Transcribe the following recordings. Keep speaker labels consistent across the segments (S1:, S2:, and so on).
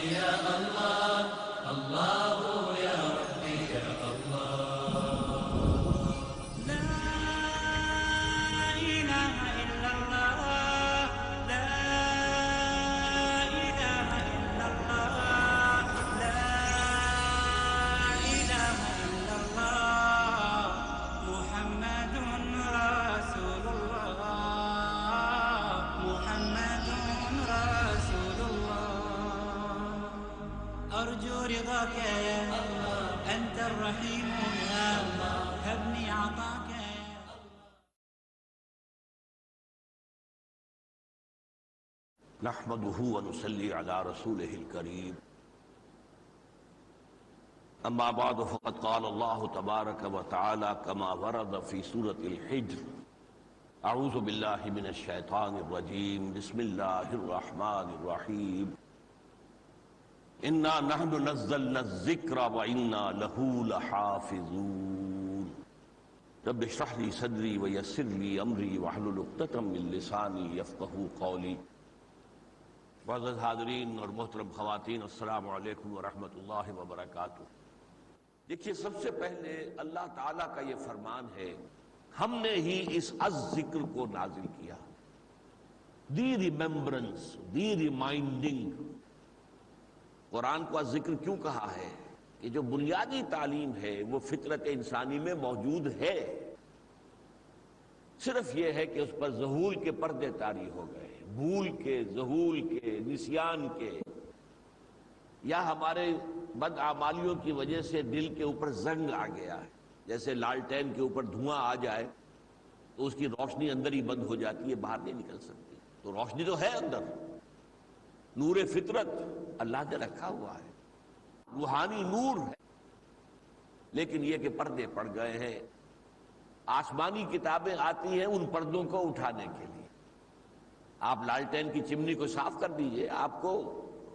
S1: يا الله الله يا ربي يا الله.
S2: لا إله إلا الله، لا إله إلا الله، لا إله إلا الله، محمد رسول الله، محمد رسول الله. أرجو رضاك يا الله، أنت الرحيم يا الله، هبني عطاك يا
S3: نحمده ونصلي على رسوله الكريم. اما بعد فقد قال الله تبارك وتعالى كما ورد في سورة الحجر: اعوذ بالله من الشيطان الرجيم، بسم الله الرحمن الرحيم، انا نحن نزلنا الذکر وانا له لحافظون. رب اشرح لي صدري ويسر لي امري واحلل عقدة من لساني يفقهوا قولي. معزز حاضرین اور محترم خواتین، السلام علیکم ورحمۃ اللہ وبرکاتہ. دیکھیے، سب سے پہلے اللہ تعالیٰ کا یہ فرمان ہے، ہم نے ہی اس الذکر کو نازل کیا. دی ریممبرنس، دی ریمائنڈنگ. قرآن کو الذکر کیوں کہا ہے؟ کہ جو بنیادی تعلیم ہے وہ فطرت انسانی میں موجود ہے، صرف یہ ہے کہ اس پر ظہول کے پردے طاری ہو گئے، بھول کے، ظہول کے، نسیان کے، یا ہمارے بدعمالیوں کی وجہ سے دل کے اوپر زنگ آ گیا ہے. جیسے لالٹین کے اوپر دھواں آ جائے تو اس کی روشنی اندر ہی بند ہو جاتی ہے، باہر نہیں نکل سکتی. تو روشنی تو ہے اندر، نور فطرت اللہ نے رکھا ہوا ہے، روحانی نور ہے، لیکن یہ کہ پردے پڑ گئے ہیں. آسمانی کتابیں آتی ہیں ان پردوں کو اٹھانے کے لیے. آپ لالٹین کی چمنی کو صاف کر دیجئے، آپ کو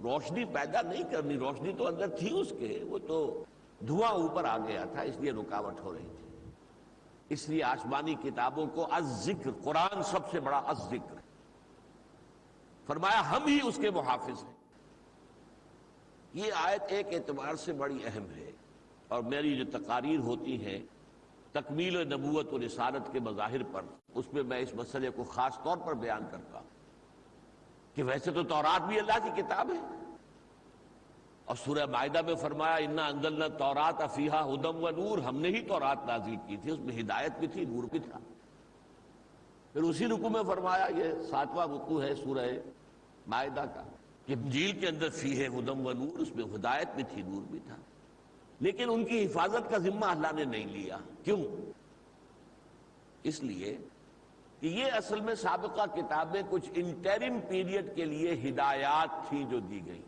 S3: روشنی پیدا نہیں کرنی، روشنی تو اندر تھی اس کے، وہ تو دھواں اوپر آ گیا تھا، اس لیے رکاوٹ ہو رہی تھی. اس لیے آسمانی کتابوں کو الذکر، قرآن سب سے بڑا الذکر ہے. فرمایا ہم ہی اس کے محافظ ہیں. یہ آیت ایک اعتبار سے بڑی اہم ہے، اور میری جو تقاریر ہوتی ہیں تکمیل نبوت و رسالت کے مظاہر پر، اس میں میں اس مسئلے کو خاص طور پر بیان کرتا ہوں کہ ویسے تو تورات بھی اللہ کی کتاب ہے، اور سورہ مائدہ میں فرمایا انا انزلنا التوراۃ فیہا ھدی و نور، ہم نے ہی تورات نازل کی تھی، اس میں ہدایت بھی تھی، نور بھی تھا. پھر اسی رکوع میں فرمایا، یہ 7واں رکوع ہے سورہ مائدہ کا، کہ انجیل کے اندر فیہ ھدی و نور، اس میں ہدایت بھی تھی، نور بھی تھا. لیکن ان کی حفاظت کا ذمہ اللہ نے نہیں لیا. کیوں؟ اس لیے کہ یہ اصل میں سابقہ کتابیں کچھ انٹرم پیریڈ کے لیے ہدایات تھیں جو دی گئی.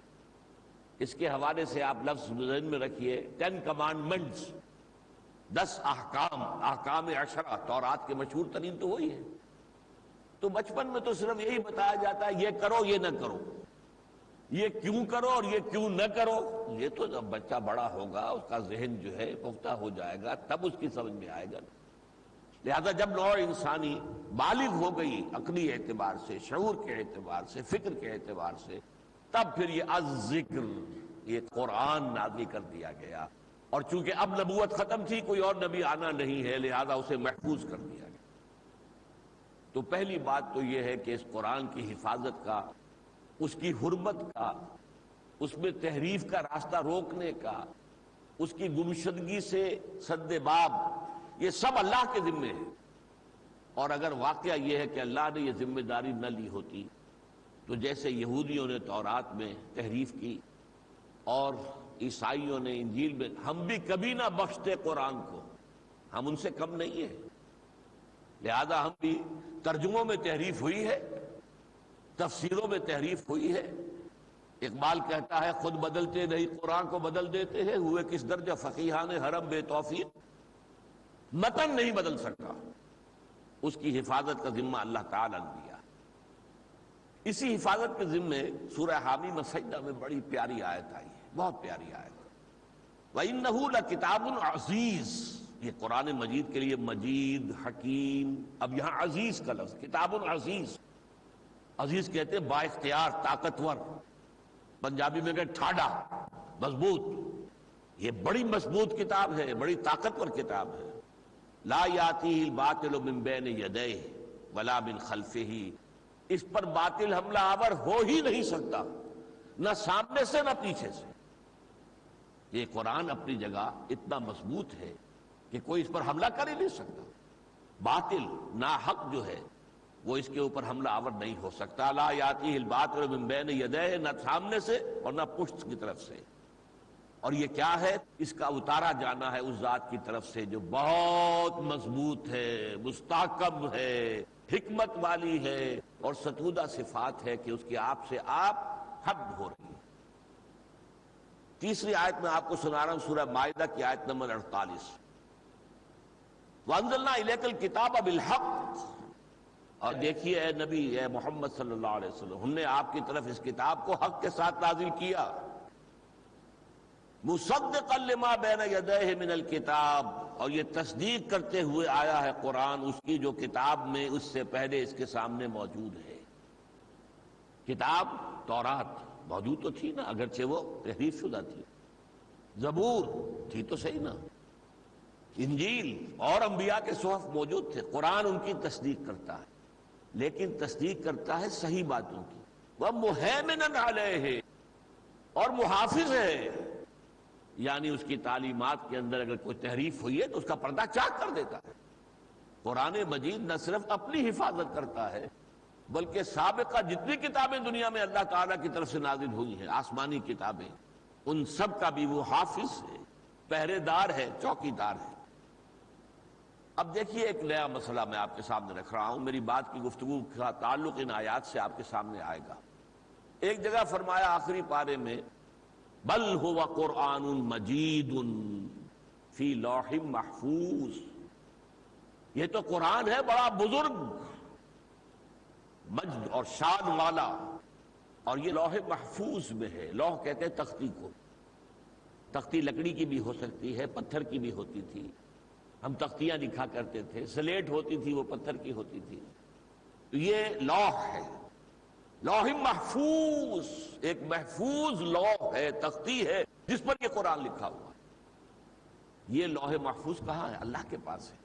S3: اس کے حوالے سے آپ لفظ ذہن میں رکھیے، 10 کمانڈمنٹس، 10 احکام، احکام عشرہ، تورات کے مشہور ترین تو وہی ہے. تو بچپن میں تو صرف یہی بتایا جاتا ہے یہ کرو یہ نہ کرو، یہ کیوں کرو اور یہ کیوں نہ کرو. یہ تو جب بچہ بڑا ہوگا، اس کا ذہن جو ہے پختہ ہو جائے گا، تب اس کی سمجھ میں آئے گا. لہذا جب نوع انسانی بالغ ہو گئی عقلی اعتبار سے، شعور کے اعتبار سے، فکر کے اعتبار سے، تب پھر یہ الذکر، یہ قرآن نازل کر دیا گیا. اور چونکہ اب نبوت ختم تھی، کوئی اور نبی آنا نہیں ہے، لہذا اسے محفوظ کر دیا گیا. تو پہلی بات تو یہ ہے کہ اس قرآن کی حفاظت کا، اس کی حرمت کا، اس میں تحریف کا راستہ روکنے کا، اس کی گمشدگی سے سد باب، یہ سب اللہ کے ذمے ہے. اور اگر واقعہ یہ ہے کہ اللہ نے یہ ذمہ داری نہ لی ہوتی تو جیسے یہودیوں نے تورات میں تحریف کی اور عیسائیوں نے انجیل میں، ہم بھی کبھی نہ بخشتے قرآن کو، ہم ان سے کم نہیں ہیں. لہذا ہم بھی ترجموں میں تحریف ہوئی ہے، تفسیروں میں تحریف ہوئی ہے. اقبال کہتا ہے خود بدلتے نہیں قرآن کو بدل دیتے ہیں، ہوئے کس درجہ فقیہان حرم بے توفیق. متن نہیں بدل سکتا، اس کی حفاظت کا ذمہ اللہ تعالیٰ نے دیا. اسی حفاظت کے ذمے سورہ حامیم السجدہ میں بڑی پیاری آیت آئی ہے، بہت پیاری آیت. وَإِنَّهُ لَكِتَابٌ عَزِيزٌ، یہ قرآن مجید کے لیے مجید، حکیم، اب یہاں عزیز کا لفظ، کتاب عزیز. عزیز کہتے ہیں با اختیار، طاقتور. پنجابی میں کہتے ٹھاڈا، مضبوط. یہ بڑی مضبوط کتاب ہے، بڑی طاقتور کتاب ہے. لا یاتیہ الباطل من بین یدیہ ولا من خلفہ، اس پر باطل حملہ آور ہو ہی نہیں سکتا، نہ سامنے سے نہ پیچھے سے. یہ قرآن اپنی جگہ اتنا مضبوط ہے کہ کوئی اس پر حملہ کر ہی نہیں سکتا. باطل ناحق جو ہے وہ اس کے اوپر حملہ آور نہیں ہو سکتا. لا یاتیہ الباطل من بین یدیہ، نہ سامنے سے اور نہ پشت کی طرف سے. اور یہ کیا ہے؟ اس کا اتارا جانا ہے اس ذات کی طرف سے جو بہت مضبوط ہے، مستحکم ہے، حکمت والی ہے، اور ستودہ صفات ہے کہ اس کی آپ سے آپ حد ہو رہی ہے. تیسری آیت میں آپ کو سنا رہا ہوں، سورہ مائدہ کی آیت نمبر 48. وَأَنزَلْنَا إِلَيْكَ الْكِتَابَ بِالْحَقِّ، اور دیکھیے اے نبی، اے محمد صلی اللہ علیہ وسلم، ہم نے آپ کی طرف اس کتاب کو حق کے ساتھ نازل کیا. مصدقا لما بین یدیہ من الکتاب، اور یہ تصدیق کرتے ہوئے آیا ہے قرآن اس کی جو کتاب میں اس سے پہلے اس کے سامنے موجود ہے. کتاب تورات موجود تو تھی نا، اگرچہ وہ تحریف شدہ تھی. زبور تھی تو صحیح نا، انجیل اور انبیاء کے صحف موجود تھے. قرآن ان کی تصدیق کرتا ہے، لیکن تصدیق کرتا ہے صحیح باتوں کی. وَمُهَيْمِنًا عَلَيْهِ، اور محافظ ہے، یعنی اس کی تعلیمات کے اندر اگر کوئی تحریف ہوئی ہے تو اس کا پردہ چاک کر دیتا ہے. قرآن مجید نہ صرف اپنی حفاظت کرتا ہے بلکہ سابقہ جتنی کتابیں دنیا میں اللہ تعالیٰ کی طرف سے نازل ہوئی ہیں، آسمانی کتابیں، ان سب کا بھی وہ حافظ ہے، پہرے دار ہے، چوکی دار ہے. اب دیکھیے ایک نیا مسئلہ میں آپ کے سامنے رکھ رہا ہوں. میری بات کی گفتگو کا تعلق ان آیات سے آپ کے سامنے آئے گا. ایک جگہ فرمایا آخری پارے میں بل هو قرآن مجید فی لوح محفوظ، یہ تو قرآن ہے بڑا بزرگ، مجد اور شان والا، اور یہ لوح محفوظ میں ہے. لوح کہتے ہیں تختی کو. تختی لکڑی کی بھی ہو سکتی ہے، پتھر کی بھی ہوتی تھی، ہم تختیاں لکھا کرتے تھے. سلیٹ ہوتی تھی، وہ پتھر کی ہوتی تھی. تو یہ لوح ہے، لوح محفوظ، ایک محفوظ لوح ہے، تختی ہے جس پر یہ قرآن لکھا ہوا ہے. یہ لوح محفوظ کہاں ہے؟ اللہ کے پاس ہے.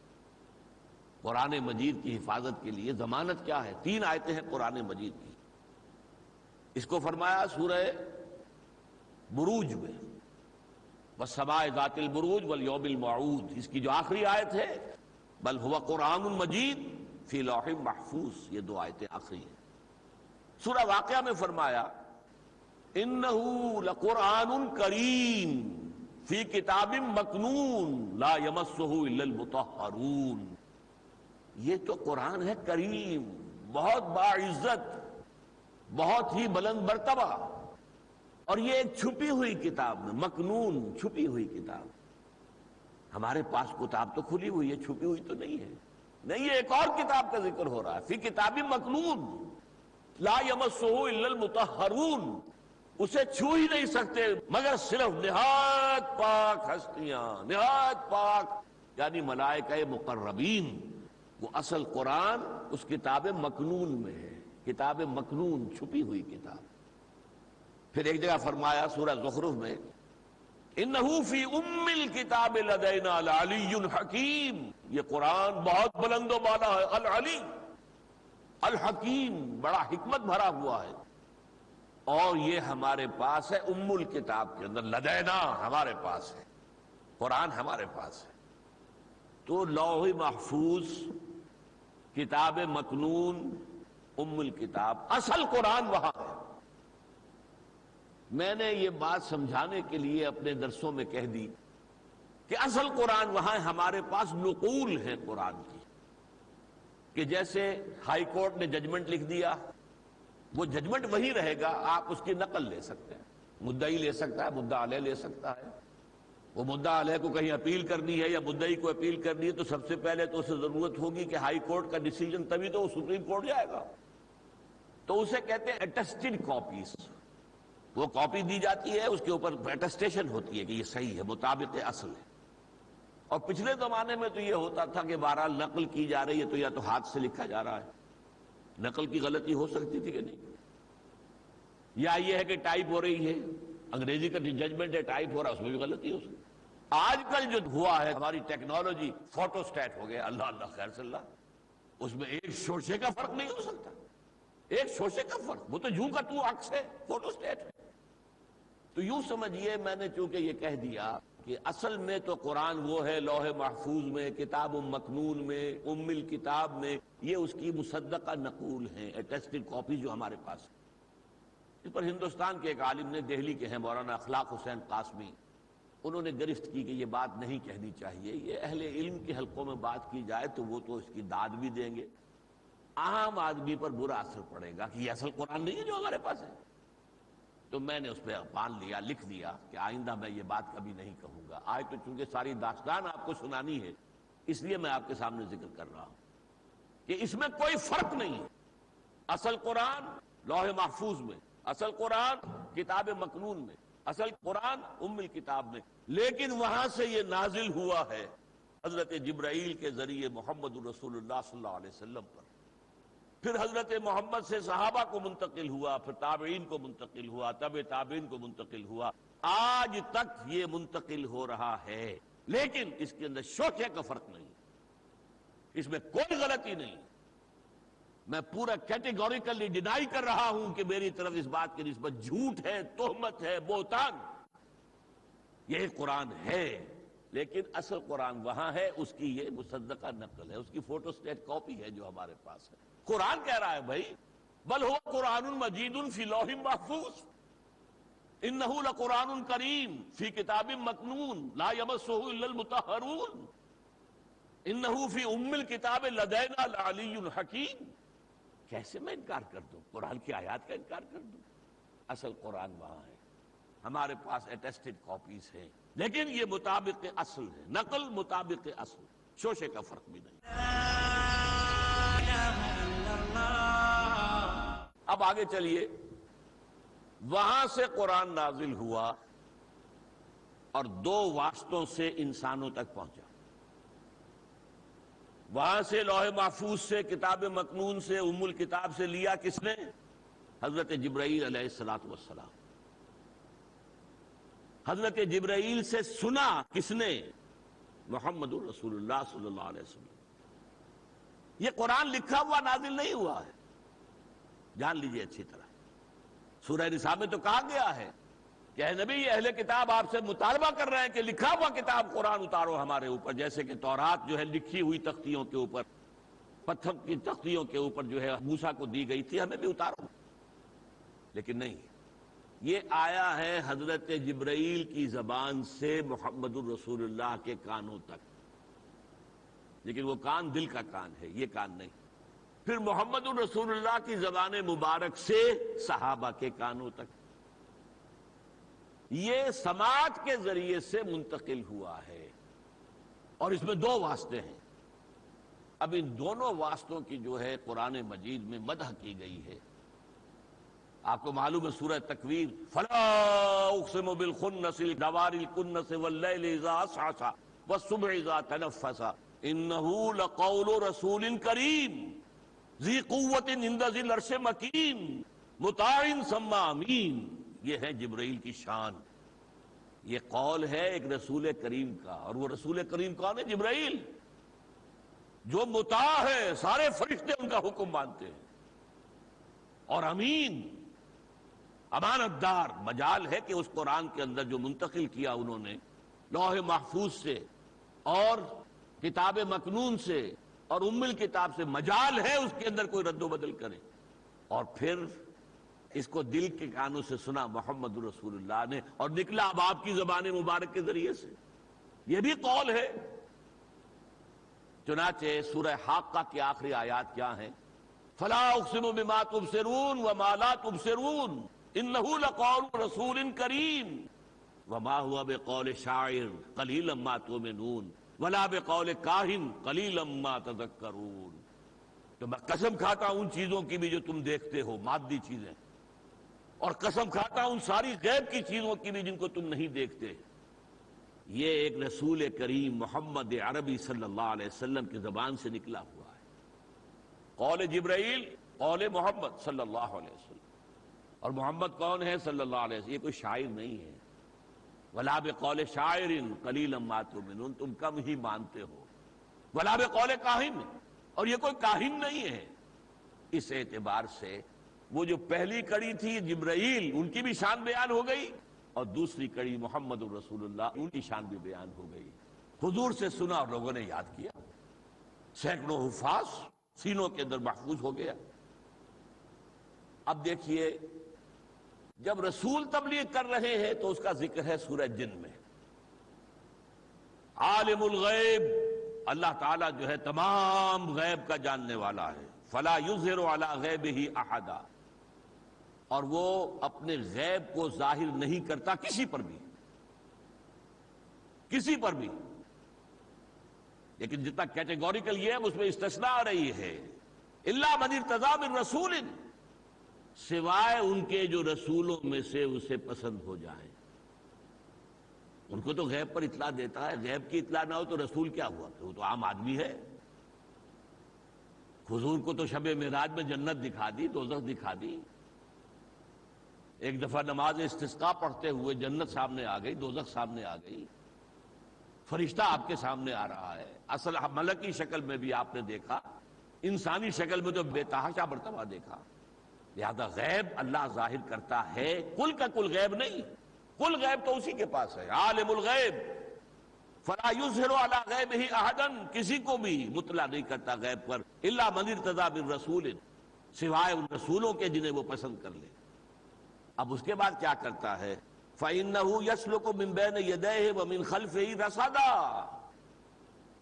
S3: قرآن مجید کی حفاظت کے لیے ضمانت کیا ہے؟ 3 آیتیں ہیں قرآن مجید کی. اس کو فرمایا سورہ بروج میں، وَالسَّمَاءِ ذَاتِ الْبُرُوجِ وَالْيَوْمِ الْمَوْعُودِ، اس کی جو آخری آیت ہے بل هو قرآن مجید فی لوح محفوظ، یہ 2 آیتیں آخری ہیں. سورہ واقعہ میں فرمایا اِنَّهُ لَقُرْآنٌ کریم فی کتاب مکنون لا یمسہ الا المطہرون. یہ تو قرآن ہے کریم، بہت باعزت، بہت ہی بلند مرتبہ، اور یہ ایک چھپی ہوئی کتاب میں، مکنون، چھپی ہوئی کتاب. ہمارے پاس کتاب تو کھلی ہوئی ہے، چھپی ہوئی تو نہیں ہے. نہیں، یہ ایک اور کتاب کا ذکر ہو رہا ہے، فی کتاب مکنون لا یمسہ الا المطہرون، اسے چھو ہی نہیں سکتے مگر صرف نہایت پاک ہستیاں، نہایت پاک یعنی ملائکہ مقربین. وہ اصل قرآن اس کتاب مکنون میں ہے، کتاب مکنون، چھپی ہوئی کتاب. پھر ایک جگہ فرمایا سورہ زخرف میں اِنَّهُ فِي أُمِّ الْكِتَابِ لَدَيْنَا لَعَلِيٌّ حَكِيمٌ، یہ قرآن بہت بلند و بالا ہے، العلی الحکیم، بڑا حکمت بھرا ہوا ہے. اور یہ ہمارے پاس ہے ام الکتاب کے اندر، لدینا ہمارے پاس ہے، قرآن ہمارے پاس ہے. تو لوح محفوظ، کتاب مکنون، ام الکتاب، اصل قرآن وہاں ہے. میں نے یہ بات سمجھانے کے لیے اپنے درسوں میں کہہ دی کہ اصل قرآن وہاں ہے، ہمارے پاس نقول ہیں قرآن کی، کہ جیسے ہائی کورٹ نے ججمنٹ لکھ دیا، وہ ججمنٹ وہی رہے گا، آپ اس کی نقل لے سکتے ہیں. مدعی لے سکتا ہے، مدعا علیہ لے سکتا ہے. وہ مدعا علیہ کو کہیں اپیل کرنی ہے یا مدعی کو اپیل کرنی ہے تو سب سے پہلے تو اسے ضرورت ہوگی کہ ہائی کورٹ کا ڈیسیجن، تبھی تو وہ سپریم کورٹ جائے گا. تو اسے کہتے ہیں اٹیسٹڈ کاپیز. وہ کاپی دی جاتی ہے، اس کے اوپر اٹیسٹیشن ہوتی ہے کہ یہ صحیح ہے، مطابق اصل ہے. اور پچھلے زمانے میں تو یہ ہوتا تھا کہ بہرحال نقل کی جا رہی ہے تو یا تو ہاتھ سے لکھا جا رہا ہے، نقل کی غلطی ہو سکتی تھی کہ نہیں. یا یہ ہے کہ ٹائپ ہو رہی ہے، انگریزی کا ججمنٹ ہے ٹائپ ہو رہا ہے، اس میں بھی غلطی ہو سکتی۔ آج کل جو ہوا ہے ہماری ٹیکنالوجی، فوٹو سٹیٹ ہو گیا، اللہ اللہ خیر صلی اللہ، اس میں ایک شوشے کا فرق نہیں ہو سکتا، ایک شوشے کا فرق، وہ تو یوں کا تو عکس ہے، فوٹو سٹیٹ ہے۔ تو یوں سمجھیے میں نے چونکہ یہ کہہ دیا کہ اصل میں تو قرآن وہ ہے لوح محفوظ میں، کتاب مکنون میں، ام الکتاب میں، یہ اس کی مصدقہ نقول ہیں، اٹیسٹڈ کاپی جو ہمارے پاس ہے۔ اس پر ہندوستان کے ایک عالم نے، دہلی کے ہیں مولانا اخلاق حسین قاسمی، انہوں نے گرفت کی کہ یہ بات نہیں کہنی چاہیے، یہ اہل علم کے حلقوں میں بات کی جائے تو وہ تو اس کی داد بھی دیں گے، عام آدمی پر برا اثر پڑے گا کہ یہ اصل قرآن نہیں ہے جو ہمارے پاس ہے۔ تو میں نے اس پہ مان لیا، لکھ دیا کہ آئندہ میں یہ بات کبھی نہیں کہوں گا۔ آج تو چونکہ ساری داستان آپ کو سنانی ہے، اس لیے میں آپ کے سامنے ذکر کر رہا ہوں کہ اس میں کوئی فرق نہیں ہے۔ اصل قرآن لوح محفوظ میں، اصل قرآن کتاب مکنون میں، اصل قرآن ام الکتاب میں، لیکن وہاں سے یہ نازل ہوا ہے حضرت جبرائیل کے ذریعے محمد الرسول اللہ صلی اللہ علیہ وسلم پر، پھر حضرت محمد سے صحابہ کو منتقل ہوا، پھر تابعین کو منتقل ہوا، تبع تابعین کو منتقل ہوا، آج تک یہ منتقل ہو رہا ہے، لیکن اس کے اندر شوشے کا فرق نہیں، اس میں کوئی غلطی نہیں۔ میں پورا کیٹیگوریکلی ڈینائی کر رہا ہوں کہ میری طرف اس بات کی نسبت جھوٹ ہے، تہمت ہے، بہتان۔ یہ قرآن ہے لیکن اصل قرآن وہاں ہے، اس کی یہ مصدقہ نقل ہے، اس کی فوٹو سٹیٹ کاپی ہے جو ہمارے پاس ہے۔ قرآن کہہ رہا ہے بھائی بل هو قرآن مجید فی لوح محفوظ انہ لقرآن کریم فی کتاب مکنون لا یمسہ الا المطہرون انہ فی ام الکتاب لدینا لعلی حکیم۔ کیسے میں انکار کر دوں؟ قرآن کی آیات کا انکار کر دوں؟ اصل قرآن وہاں ہے، ہمارے پاس اٹیسٹڈ کاپیز ہیں، لیکن یہ مطابق اصل ہے، نقل مطابق اصل، شوشے کا فرق بھی نہیں۔ اب آگے چلیے، وہاں سے قرآن نازل ہوا اور دو واسطوں سے انسانوں تک پہنچا۔ وہاں سے لوح محفوظ سے، کتاب مکنون سے، ام الکتاب سے لیا کس نے؟ حضرت جبرائیل علیہ الصلوۃ والسلام۔ حضرت جبرائیل سے سنا کس نے؟ محمد الرسول اللہ صلی اللہ علیہ وسلم۔ یہ قرآن لکھا ہوا نازل نہیں ہوا ہے، جان لیجئے اچھی طرح۔ سورہ نساء میں تو کہا گیا ہے کہ اے نبی، یہ اہل کتاب آپ سے مطالبہ کر رہے ہیں کہ لکھا ہوا کتاب قرآن اتارو ہمارے اوپر، جیسے کہ تورات جو ہے لکھی ہوئی تختیوں کے اوپر، پتھر کی تختیوں کے اوپر جو ہے موسیٰ کو دی گئی تھی، ہمیں بھی اتارو۔ لیکن نہیں، یہ آیا ہے حضرت جبرائیل کی زبان سے محمد الرسول اللہ کے کانوں تک، لیکن وہ کان دل کا کان ہے، یہ کان نہیں۔ پھر محمد الرسول اللہ کی زبان مبارک سے صحابہ کے کانوں تک، یہ سماعت کے ذریعے سے منتقل ہوا ہے، اور اس میں دو واسطے ہیں۔ اب ان دونوں واسطوں کی جو ہے قرآن مجید میں مدح کی گئی ہے۔ آپ کو معلوم ہے سورہ تکویر، فلا اقسم بالخنس الجوار الکنس واللیل اذا عسعس والصبح اذا تنفس انہ لقول رسول کریم ذی قوت عند ذی العرش مکین مطاع ثم امین۔ یہ ہے جبرائیل کی شان، یہ قول ہے ایک رسول کریم کا، اور وہ رسول کریم کون ہے؟ جبرائیل، جو مطاع ہے، سارے فرشتے ان کا حکم مانتے ہیں، اور امین، امانت دار۔ مجال ہے کہ اس قرآن کے اندر جو منتقل کیا انہوں نے لوح محفوظ سے اور کتاب مکنون سے اور ام الکتاب سے، مجال ہے اس کے اندر کوئی رد و بدل کرے۔ اور پھر اس کو دل کے کانوں سے سنا محمد رسول اللہ نے، اور نکلا اب آپ کی زبان مبارک کے ذریعے سے، یہ بھی قول ہے۔ چنانچہ سورہ حاقہ کی آخری آیات کیا ہیں؟ فلا اقسم بما تبصرون وما لا تبصرون انہ لقول رسول کریم وما هو بقول شاعر قلیلا ما تؤمنون ولا بقول کاہن قلیلا ما تذکرون۔ تو میں قسم کھاتا ہوں ان چیزوں کی بھی جو تم دیکھتے ہو، مادی چیزیں، اور قسم کھاتا ہوں ساری غیب کی چیزوں کی بھی جن کو تم نہیں دیکھتے۔ یہ ایک رسول کریم محمد عربی صلی اللہ علیہ وسلم کی زبان سے نکلا ہوا ہے۔ قول جبرائیل، قول محمد صلی اللہ علیہ وسلم۔ اور محمد کون ہے صلی اللہ علیہ وسلم؟ یہ کوئی شاعر نہیں ہے. وَلَا بِقَوْلِ شَاعِرٍ قَلِيلًا مَا تُؤْمِنُونَ، تم کم ہی مانتے ہو. وَلَا بِقَوْلِ کاہن، اور یہ کوئی کاہن نہیں ہے. اس اعتبار سے وہ جو پہلی کڑی تھی جبرائیل، ان کی بھی شان بیان ہو گئی، اور دوسری کڑی محمد الرسول اللہ، ان کی شان بھی بیان ہو گئی. حضور سے سنا اور لوگوں نے یاد کیا، سینکڑوں حفاظ سینوں کے اندر محفوظ ہو گیا. اب دیکھیے، جب رسول تبلیغ کر رہے ہیں تو اس کا ذکر ہے سورہ جن میں. عالم الغیب، اللہ تعالیٰ جو ہے تمام غیب کا جاننے والا ہے. فلا یظہر علی غیبہ احدا، اور وہ اپنے غیب کو ظاہر نہیں کرتا کسی پر بھی، کسی پر بھی. لیکن جتنا کیٹیگوریکل یہ ہے اس میں استثناء آ رہی ہے. الا من ارتضی من رسول، سوائے ان کے جو رسولوں میں سے اسے پسند ہو جائیں. ان کو تو غیب پر اطلاع دیتا ہے، غیب کی اطلاع نہ ہو تو رسول کیا ہوا؟ وہ تو عام آدمی ہے. حضور کو تو شب معراج میں جنت دکھا دی، دوزخ دکھا دی. ایک دفعہ نماز استسقاء پڑھتے ہوئے جنت سامنے آ گئی، دوزخ سامنے آ گئی، فرشتہ آپ کے سامنے آ رہا ہے. اصل ملکی شکل میں بھی آپ نے دیکھا، انسانی شکل میں تو بے تحاشا مرتبہ دیکھا. لہذا غیب اللہ ظاہر کرتا ہے، کل کا کل غیب نہیں. کل غیب تو اسی کے پاس ہے. عالم الغیب فلا یظہر علی غیبہ احدا، کسی کو بھی مطلع نہیں کرتا غیب پر. الا من ارتضی من رسول، سوائے ان رسولوں کے جنہیں وہ پسند کر لے. اب اس کے بعد کیا کرتا ہے؟ فَإِنَّهُ يَسْلُكُ مِن بَيْنِ يَدَيْهِ وَمِن خَلْفِهِ رَصَدًا.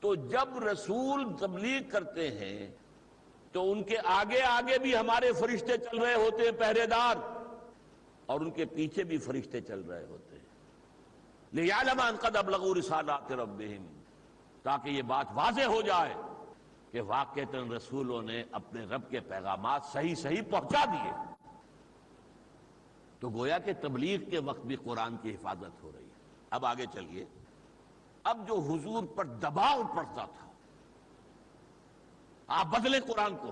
S3: تو جب رسول تبلیغ کرتے ہیں تو ان کے آگے آگے بھی ہمارے فرشتے چل رہے ہوتے ہیں، پہرے دار، اور ان کے پیچھے بھی فرشتے چل رہے ہوتے ہیں. لِيَعْلَمَ أَن قَدْ أَبْلَغُوا رِسَالَاتِ رَبِّهِمْ، تاکہ یہ بات واضح ہو جائے کہ واقعتاً رسولوں نے اپنے رب کے پیغامات صحیح صحیح پہنچا دیے. تو گویا کہ تبلیغ کے وقت بھی قرآن کی حفاظت ہو رہی ہے. اب آگے چلیے. اب جو حضور پر دباؤ پڑتا تھا، آپ بدلے قرآن کو،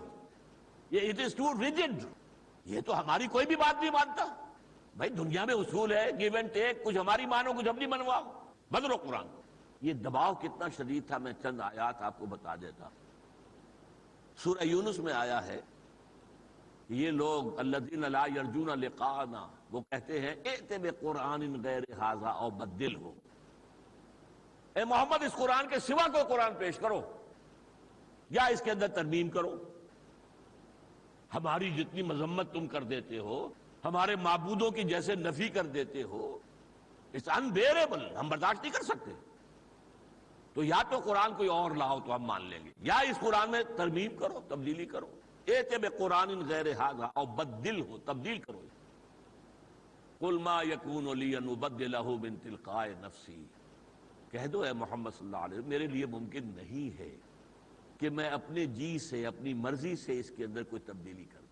S3: یہ اٹ از ٹو ریجڈ، یہ تو ہماری کوئی بھی بات نہیں مانتا. بھائی دنیا میں اصول ہے، گیو اینڈ ٹیک، کچھ ہماری مانو کچھ ہم نہیں منواؤ، بدلو قرآن. یہ دباؤ کتنا شدید تھا میں چند آیات آپ کو بتا دیتا. سورہ یونس میں آیا ہے، یہ لوگ الذین لا یرجون لقاءنا، وہ کہتے ہیں ائت بقرآن غیر ھذا او بدلہ، اے محمد اس قرآن کے سوا کوئی قرآن پیش کرو یا اس کے اندر ترمیم کرو. ہماری جتنی مذمت تم کر دیتے ہو، ہمارے معبودوں کی جیسے نفی کر دیتے ہو، اٹس انبیئریبل، ہم برداشت نہیں کر سکتے. تو یا تو قرآن کوئی اور لاؤ تو ہم مان لیں گے، یا اس قرآن میں ترمیم کرو، تبدیلی کرو. ائت بقرآن غیر ھذا او بدلہ، تبدیل کرو. قل ما یکون لی ان ابدلہ من تلقاء نفسی، کہہ دو اے محمد صلی اللہ علیہ وسلم، میرے لیے ممکن نہیں ہے کہ میں اپنے جی سے، اپنی مرضی سے اس کے اندر کوئی تبدیلی کروں.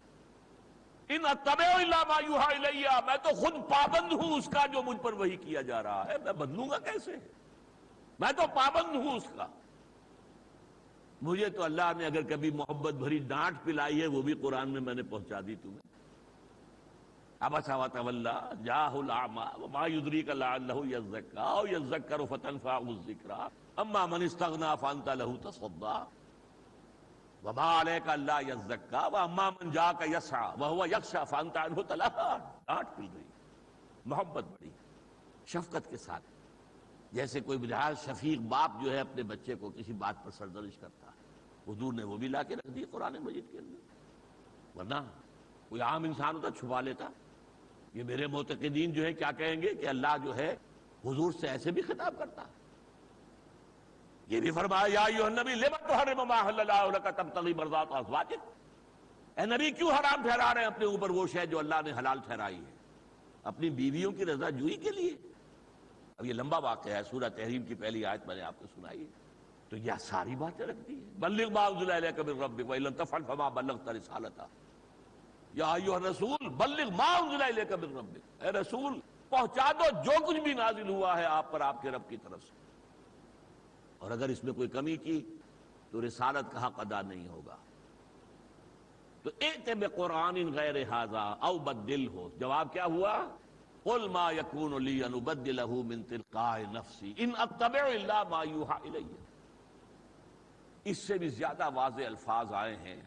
S3: ان اتبع الا ما یوحی الی، میں تو خود پابند ہوں اس کا جو مجھ پر وحی کیا جا رہا ہے، میں بدلوں گا کیسے؟ میں تو پابند ہوں اس کا. مجھے تو اللہ نے اگر کبھی محبت بھری ڈانٹ پلائی ہے وہ بھی قرآن میں نے پہنچا دی تمہیں. عبس وتولی جاءہ الاعمی وما یدریک لعلہ یزکیٰ او یذکر فتنفعہ الذکریٰ اما من استغنی فانت لہ تصدی وما علیک الا یزکیٰ واما من جاءک یسعی وہو یخشی فانت عنہ تلہی. ڈانٹ پل رہی، محبت بڑی شفقت کے ساتھ، جیسے کوئی بجائے شفیق باپ جو ہے اپنے بچے کو کسی بات پر سرزنش کرتا ہے. حضور نے وہ بھی لا کے رکھ دی قرآن مجید کے اندر. ورنہ کوئی عام انسان ہوتا چھپا لیتا. یہ میرے معتقدین جو ہے کیا کہیں گے کہ اللہ جو ہے حضور سے ایسے بھی خطاب کرتا ہے. یہ بھی فرمایا یا ایھا النبی لم تحرم ما احل اللہ لک تبتغی مرضات ازواجک، اے نبی کیوں حرام ٹھہرا رہے ہیں اپنے اوپر وہ شے جو اللہ نے حلال ٹھہرائی ہے اپنی بیویوں کی رضا جوئی کے لیے. اب یہ لمبا واقعہ ہے، سورہ تحریم کی پہلی آیت میں نے آپ کو سنائی ہے. تو یہ ساری باتیں رکھ دی ہیں. بلغ ما انزل الیک من ربک وان لم تفعل فما بلغت رسالتہ. یا ایھا الرسول بلغ ما انزل الیک من ربک، اے رسول پہنچا دو جو کچھ بھی نازل ہوا ہے آپ پر آپ کے رب کی طرف سے، اور اگر اس میں کوئی کمی کی تو رسالت کا حق ادا نہیں ہوگا. تو ائت بقرآن غیر ھذا او بدلہ، جواب کیا ہوا؟ قل ما یکون لی ان ابدلہ من تلقاء نفسی ان اتبع الا ما یوحی الی۔ اس سے بھی زیادہ واضح الفاظ آئے ہیں۔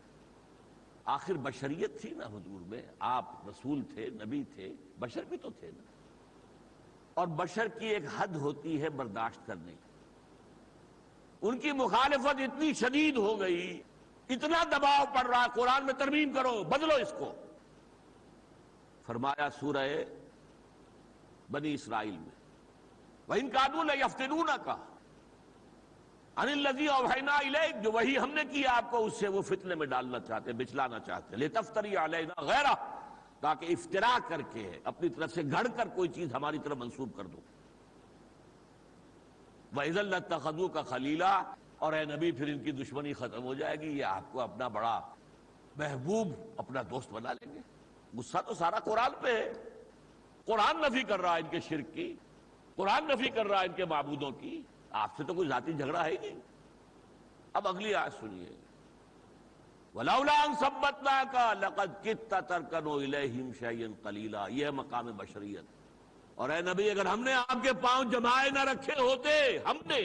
S3: آخر بشریت تھی نا حضور میں، آپ رسول تھے، نبی تھے، بشر بھی تو تھے نا، اور بشر کی ایک حد ہوتی ہے برداشت کرنے کی۔ ان کی مخالفت اتنی شدید ہو گئی، اتنا دباؤ پڑ رہا، قرآن میں ترمیم کرو، بدلو اس کو۔ فرمایا سورہ بنی اسرائیل میں وَإِن كَادُوا لَيَفْتِنُونَكَ عَنِ الَّذِي أَوْحَيْنَا إِلَيْكَ، جو وہی ہم نے کیا آپ کو، اس سے وہ فتنے میں ڈالنا چاہتے، بچلانا چاہتے، لِتَفْتَرِيَ عَلَيْنَا غَيْرَهُ، تاکہ افطرا کر کے اپنی طرف سے گھڑ کر کوئی چیز ہماری طرف منسوب کر دو۔ وَإِذًا لَاتَّخَذُوكَ خَلِيلًا، اور اے نبی پھر ان کی دشمنی ختم ہو جائے گی، یہ آپ کو اپنا بڑا محبوب، اپنا دوست بنا لیں گے۔ غصہ تو سارا قرآن پہ ہے، قرآن نفی کر رہا ہے ان کے شرک کی، قرآن نفی کر رہا ہے ان کے معبودوں کی، آپ سے تو کوئی ذاتی جھگڑا ہے ہی نہیں۔ اب اگلی آیت سنیے، وَلَوْلَا أَن ثَبَّتْنَاكَ لَقَدْ كِدتَّ تَرْكَنُ إِلَيْهِمْ شَيْئًا قَلِيلًا، یہ ہے مقام بشریت۔ اور اے نبی اگر ہم نے آپ کے پاؤں جمائے نہ رکھے ہوتے، ہم نے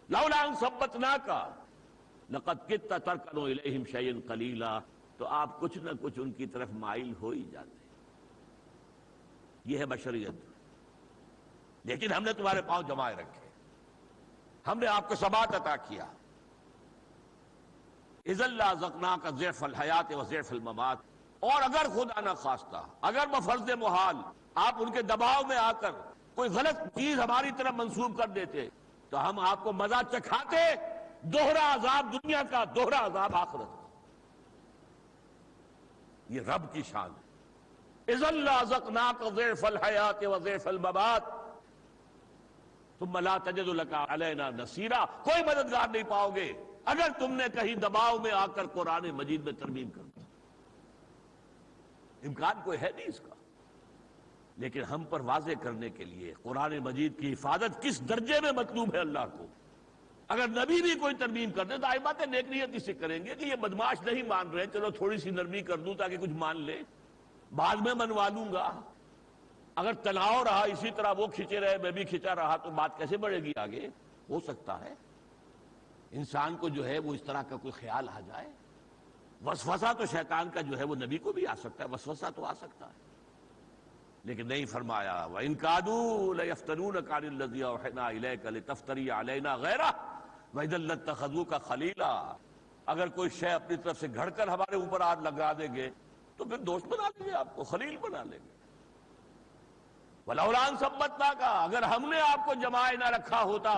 S3: لولا ان ثبتناک لقد کدت ترکن الیہم شیئا قلیلا، تو آپ کچھ نہ کچھ ان کی طرف مائل ہو ہی جاتے۔ یہ ہے بشریت، لیکن ہم نے تمہارے پاؤں جمائے رکھے، ہم نے آپ کو ثبات عطا کیا۔ اذا لازقناک ضعف الحیات و ضعف الممات، اور اگر خدا نہ خواستہ، اگر بفرض محال آپ ان کے دباؤ میں آ کر کوئی غلط چیز ہماری طرف منسوب کر دیتے تو ہم آپ کو مزہ چکھاتے، دوہرا عذاب دنیا کا، دوہرا عذاب آخرت کا۔ یہ رب کی شان ہے۔ اذا لازقناک ضعف الحیات و ضعف الممات ثم لا تجد لك علینا نصیرا، کوئی مددگار نہیں پاؤ گے اگر تم نے کہیں دباؤ میں آ کر قرآن مجید میں ترمیم کر دیا۔ امکان کوئی ہے نہیں اس کا، لیکن ہم پر واضح کرنے کے لیے قرآن مجید کی حفاظت کس درجے میں مطلوب ہے اللہ کو۔ اگر نبی بھی کوئی ترمیم کر دے تو آئی بات ہے، نیک نیت اس سے کریں گے کہ یہ بدماش نہیں مان رہے، چلو تھوڑی سی نرمی کر دوں تاکہ کچھ مان لے، بعد میں منوا لوں گا۔ اگر تناؤ رہا اسی طرح وہ کھچے رہے میں بھی کھچا رہا تو بات کیسے بڑھے گی آگے؟ ہو سکتا ہے انسان کو جو ہے وہ اس طرح کا کوئی خیال آ جائے۔ وسوسہ تو شیطان کا جو ہے وہ نبی کو بھی آ سکتا ہے، وسوسہ تو آ سکتا ہے، لیکن نہیں فرمایا وَإِن كَادُوا لَيَفْتَنُونَكَ عَنِ الَّذِي أَوْحَيْنَا إِلَيْكَ لِتَفْتَرِيَ عَلَيْنَا غَيْرَهُ وَإِذًا لَاتَّخَذُوكَ خَلِيلًا، اگر کوئی شے اپنی طرف سے گھڑ کر ہمارے اوپر آج لگا دیں گے تو پھر دوست بنا لیں گے، آپ کو خلیل بنا لیں گے۔ وَلَوْلَا أَن ثَبَّتْنَاكَ، اگر ہم نے آپ کو جمائے نہ رکھا ہوتا،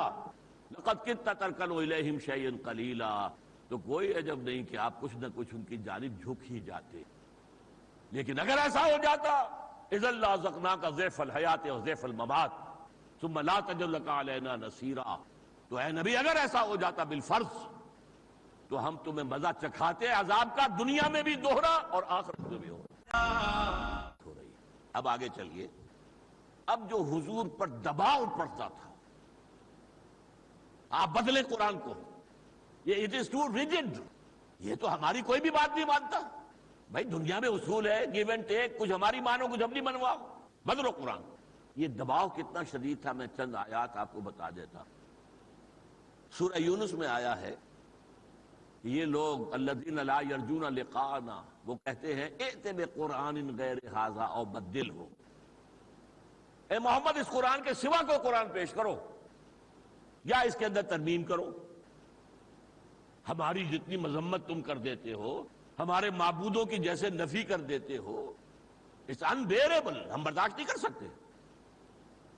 S3: لَقَدْ كِدتَّ تَرْكَنُ إِلَيْهِمْ شَيْئًا قَلِيلًا، تو کوئی عجب نہیں کہ آپ کچھ نہ کچھ ان کی جانب جھک ہی جاتے۔ لیکن اگر ایسا ہو جاتا اذا لازقناک ضعف الحیات و ضعف الممات ثم لا تجد لك علینا نصیرا، تو اے نبی اگر ایسا ہو جاتا بالفرض تو ہم تمہیں مزہ چکھاتے عذاب کا، دنیا میں بھی دوہرا اور آخرت میں بھی ہو رہی۔ اب آگے چلیے، اب جو حضور پر دباؤ پڑتا تھا آپ بدلیں قرآن کو، یہ اٹ از ٹو ریجڈ، یہ تو ہماری کوئی بھی بات نہیں مانتا۔ بھائی دنیا میں اصول ہے، گیو اینڈ ٹیک، کچھ ہماری مانو کچھ اپنی منواؤ، بدلو قرآن۔ یہ دباؤ کتنا شدید تھا میں چند آیات آپ کو بتا دیتا۔ سورہ یونس میں آیا ہے یہ لوگ الذین لا یرجون لقاءنا، وہ کہتے ہیں ائت بقرآن غیر ھذا او بدلہ، اے محمد اس قرآن کے سوا کو قرآن پیش کرو یا اس کے اندر ترمیم کرو۔ ہماری جتنی مذمت تم کر دیتے ہو، ہمارے معبودوں کی جیسے نفی کر دیتے ہو، اٹس انبیئریبل، ہم برداشت نہیں کر سکتے،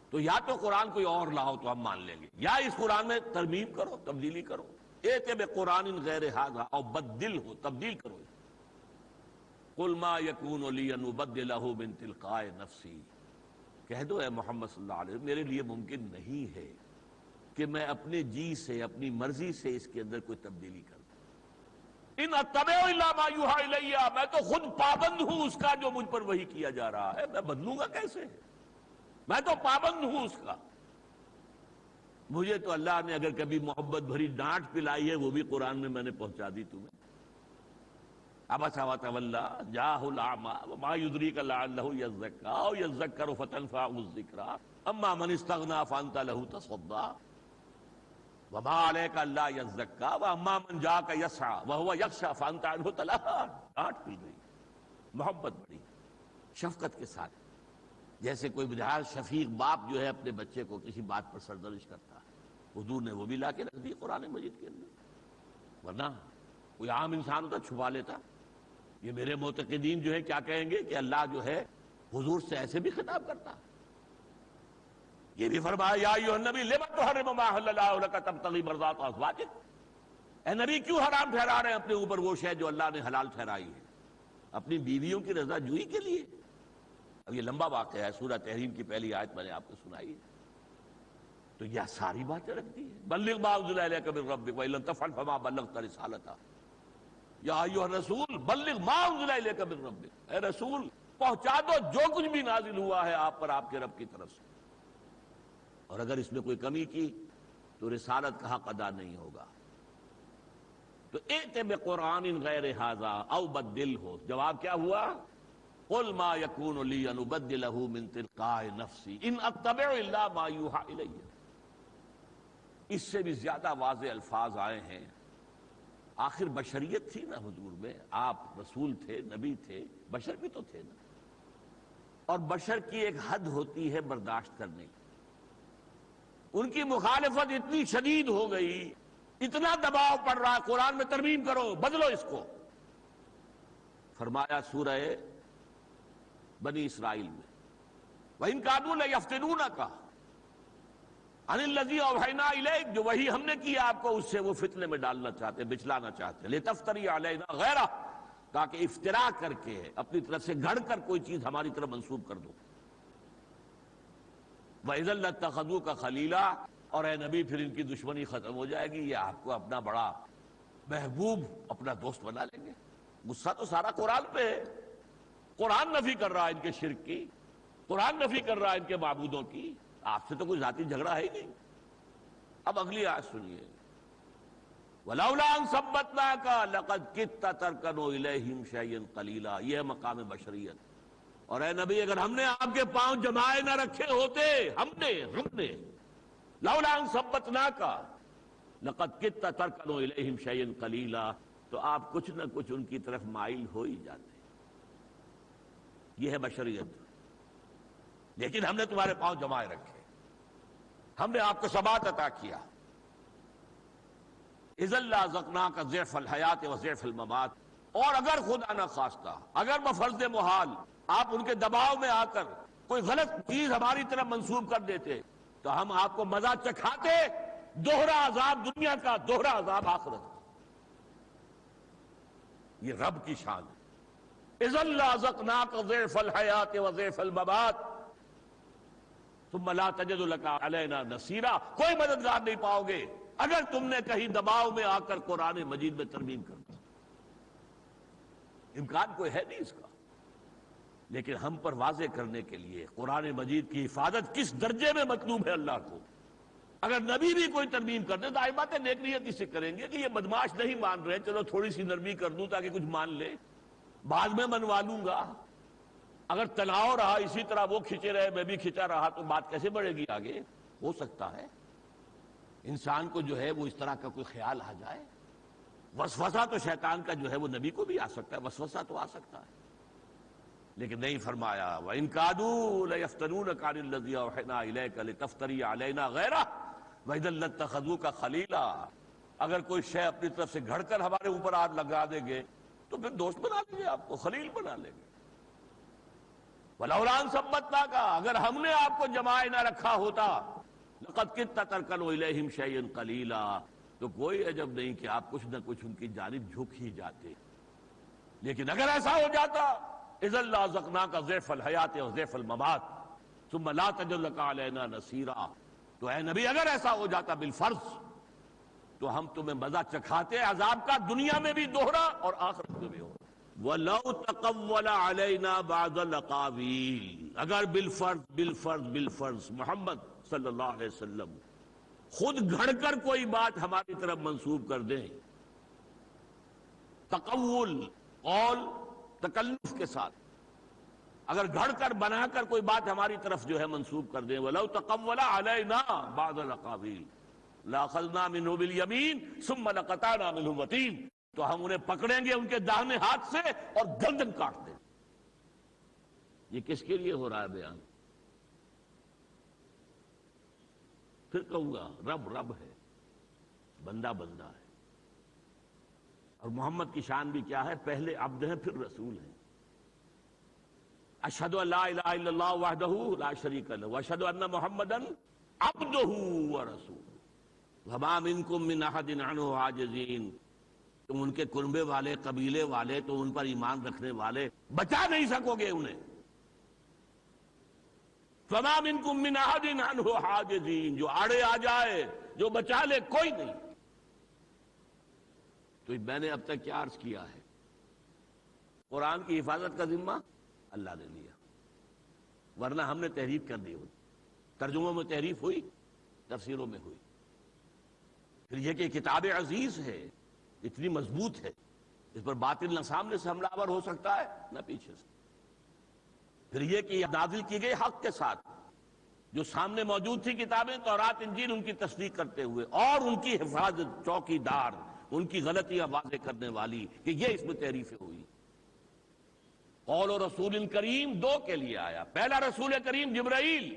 S3: تو یا تو قرآن کوئی اور لاؤ تو ہم مان لیں گے، یا اس قرآن میں ترمیم کرو، تبدیلی کرو۔ ائت بقرآن غیر ھذا او بدلہ، تبدیل کرو۔ قل ما یکون لی ان ابدلہ من تلقاء نفسی، کہہ دو اے محمد صلی اللہ علیہ وسلم میرے لیے ممکن نہیں ہے کہ میں اپنے جی سے، اپنی مرضی سے اس کے اندر کوئی تبدیلی کروں۔ ان اتبع الا ما یوحی الی، میں تو خود پابند ہوں اس کا جو مجھ پر وحی کیا جا رہا ہے، میں بدلوں گا کیسے؟ میں تو پابند ہوں اس کا۔ مجھے تو اللہ نے اگر کبھی محبت بھری ڈانٹ پلائی ہے وہ بھی قرآن میں نے پہنچا دی تمہیں۔ عبس وتولى جاءه الأعمى وما يدريك لعله يزكى أو يذكر فتنفعه الذكرى أما من استغنى فأنت له تصدى وما عليك ألا يزكى وأما من جاءك يسعى وهو يخشى فأنت عنه تلهى. ڈانٹ پل گئی، محبت بڑی شفقت کے ساتھ، جیسے کوئی بہار شفیق باپ جو ہے اپنے بچے کو کسی بات پر سرزنش کرتا ہے، حضور نے وہ بھی لا کے رکھ دی قرآن مجید کے اندر. ورنہ کوئی عام انسان ہوتا چھپا لیتا. یہ میرے معتقدین جو ہے کیا کہیں گے کہ اللہ جو ہے حضور سے ایسے بھی خطاب کرتا. یہ بھی فرمایا یا ایھا النبی لم تحرم ما احل اللہ لک تبتغی مرضات ازواجک، اے نبی کیوں حرام ٹھہرا رہے ہیں اپنے اوپر وہ شے جو اللہ نے حلال ٹھہرائی ہے اپنی بیویوں کی رضا جوئی کے لیے. اب یہ لمبا واقعہ ہے، سورہ تحریم کی پہلی آیت میں نے آپ کو سنائی. تو یہ ساری باتیں رکھتی ہے. بلغ ما انزل الیک من ربک وان لم تفعل فما بلغت رسالتہ. یا ایھا الرسول بلغ ما انزل الیک من ربک، اے رسول پہنچا دو جو کچھ بھی نازل ہوا ہے آپ پر آپ کے رب کی طرف سے، اور اگر اس میں کوئی کمی کی تو رسالت کا حق ادا نہیں ہوگا. تو ائت بقرآن غیر ھذا او بدلہ، جواب کیا ہوا؟ قل ما یکون لی ان ابدلہ من تلقاء نفسی ان اتبع الا ما یوحی الی. اس سے بھی زیادہ واضح الفاظ آئے ہیں. آخر بشریت تھی نا حضور میں، آپ رسول تھے، نبی تھے، بشر بھی تو تھے نا، اور بشر کی ایک حد ہوتی ہے برداشت کرنے کی. ان کی مخالفت اتنی شدید ہو گئی، اتنا دباؤ پڑ رہا، قرآن میں ترمیم کرو، بدلو اس کو. فرمایا سورہ بنی اسرائیل میں وَإِن كَادُوا لَيَفْتِنُونَكَ عَنِ الَّذِي أَوْحَيْنَا إِلَيْكَ، جو وہی ہم نے کیا آپ کو اس سے وہ فتنے میں ڈالنا چاہتے، بچلانا چاہتے. لِتَفْتَرِيَ عَلَيْنَا غَيْرَهُ، تاکہ افطرا کر کے اپنی طرف سے گھڑ کر کوئی چیز ہماری طرف منسوب کر دو. وَإِذًا لَاتَّخَذُوكَ خَلِيلًا، اور اے نبی پھر ان کی دشمنی ختم ہو جائے گی، یہ آپ کو اپنا بڑا محبوب اپنا دوست بنا لیں گے. غصہ تو سارا قرآن پہ ہے. قرآن نفی کر رہا ہے ان کے شرک کی، قرآن نفی کر رہا ہے ان کے معبودوں کی. آپ سے تو کوئی ذاتی جھگڑا ہے ہی نہیں. اب اگلی آیت سنیے، وَلَوْلَا أَن ثَبَّتْنَاكَ لَقَدْ كِدتَّ تَرْكَنُ إِلَيْهِمْ شَيْئًا قَلِيلًا. یہ ہے مقام بشریت. اور اے نبی اگر ہم نے آپ کے پاؤں جمائے نہ رکھے ہوتے، ہم نے لَوْلَا أَن ثَبَّتْنَاكَ لَقَدْ كِدتَّ تَرْكَنُ إِلَيْهِمْ شَيْئًا قَلِيلًا، تو آپ کچھ نہ کچھ ان کی طرف مائل ہو ہی جاتے. یہ ہے بشریت. لیکن ہم نے تمہارے پاؤں جمائے رکھے، ہم نے آپ کو ثبات عطا کیا. اذا لازقناک ضعف الحیات و ضعف الممات، اور اگر خدا نہ خواستہ، اگر بفرض محال آپ ان کے دباؤ میں آ کر کوئی غلط چیز ہماری طرف منسوب کر دیتے تو ہم آپ کو مزہ چکھاتے، دوہرا عذاب دنیا کا، دوہرا عذاب آخرت کا. یہ رب کی شان ہے. اذا لازقناک ضعف الحیات و ضعف الممات ثم لا تجد لك علینا نصیرا. کوئی مددگار نہیں پاؤ گے اگر تم نے کہیں دباؤ میں آ کر قرآن مجید میں ترمیم کر دی. امکان کوئی ہے نہیں اس کا. لیکن ہم پر واضح کرنے کے لیے قرآن مجید کی حفاظت کس درجے میں مطلوب ہے اللہ کو. اگر نبی بھی کوئی ترمیم کر دے تو آئی بات ہے نیک نیتی سے کریں گے کہ یہ بدماش نہیں مان رہے، چلو تھوڑی سی نرمی کر دوں تاکہ کچھ مان لے، بعد میں منوا لوں گا. اگر تناؤ رہا اسی طرح وہ کھچے رہے میں بھی کھچا رہا تو بات کیسے بڑھے گی آگے؟ ہو سکتا ہے انسان کو جو ہے وہ اس طرح کا کوئی خیال آ جائے. وسوسہ تو شیطان کا جو ہے وہ نبی کو بھی آ سکتا ہے، وسوسہ تو آ سکتا ہے. لیکن نہیں فرمایا وَإِن كَادُوا لَيَفْتَنُونَكَ عَنِ الَّذِي أَوْحَيْنَا إِلَيْكَ لِتَفْتَرِيَ عَلَيْنَا غَيْرَهُ وَإِذًا لَاتَّخَذُوكَ خَلِيلًا. اگر کوئی شے اپنی طرف سے گھڑ کر ہمارے اوپر آگ لگا دیں گے تو پھر دوست بنا لیں گے، آپ کو خلیل بنا لیں گے. وَلَوْلَا أَن ثَبَّتْنَاكَ، اگر ہم نے آپ کو جمائے نہ رکھا ہوتا، لَقَدْ كِدتَّ تَرْكَنُ إِلَيْهِمْ شَيْئًا قَلِيلًا، تو کوئی عجب نہیں کہ آپ کچھ نہ کچھ ان کی جانب جھک ہی جاتے. لیکن اگر ایسا ہو جاتا اذا لازقناک ضعف الحیات و ضعف الممات ثم لا تجد لك علینا نصیرا، تو اے نبی اگر ایسا ہو جاتا بالفرض تو ہم تمہیں مزہ چکھاتے عذاب کا، دنیا میں بھی دوہرا اور آخرت میں بھی ہو. وَلَوْ تَقَوَّلَ عَلَيْنَا بَعْضَ الْأَقَاوِيلِ، اگر بالفرض محمد صلی اللہ علیہ وسلم خود گھڑ کر کوئی بات ہماری طرف منسوب کر دیں. تقول قول تکلف کے ساتھ اگر گھڑ کر بنا کر کوئی بات ہماری طرف جو ہے منسوب کر دیں وَلَوْ تَقَوَّلَ عَلَيْنَا بَعْضَ الْأَقَاوِيلِ لَأَخَذْنَا مِنْهُ بِالْيَمِينِ ثُمَّ لَقَطَعْنَا مِنْهُ الْوَتِينَ، تو ہم انہیں پکڑیں گے ان کے داہنے ہاتھ سے اور گردن کاٹ دیں۔ یہ کس کے لیے ہو رہا ہے بیان؟ پھر کہوں گا رب رب ہے، بندہ بندہ ہے، اور محمد کی شان بھی کیا ہے؟ پہلے عبد ہیں پھر رسول ہیں۔ اشہد ان لا الہ الا اللہ وحدہ لا شریک لہ واشہد ان محمدا عبدہ ورسولہ وما منکم من احد عنہ حاجزین، تم ان کے کنبے والے، قبیلے والے، تو ان پر ایمان رکھنے والے بچا نہیں سکو گے انہیں۔ فما منکم من احد عنہ حاجزین، جو آڑے آ جائے، جو بچا لے، کوئی نہیں۔ تو میں نے اب تک کیا عرض کیا ہے؟ قرآن کی حفاظت کا ذمہ اللہ نے لیا، ورنہ ہم نے تحریف کر دی ہوتی۔ ترجموں میں تحریف ہوئی، تفسیروں میں ہوئی۔ پھر یہ کہ کتاب عزیز ہے، اتنی مضبوط ہے، اس پر باطل نہ سامنے سے حملہ آور ہو سکتا ہے نہ پیچھے سے۔ پھر یہ کہ یہ نازل کی گئی حق کے ساتھ، جو سامنے موجود تھی کتابیں تورات انجیل ان کی تصدیق کرتے ہوئے، اور ان کی حفاظت، چوکی دار، ان کی غلطیاں واضح کرنے والی، کہ یہ اس میں تحریفیں ہوئی۔ قول و رسول کریم دو کے لیے آیا۔ پہلا رسول کریم جبرائیل،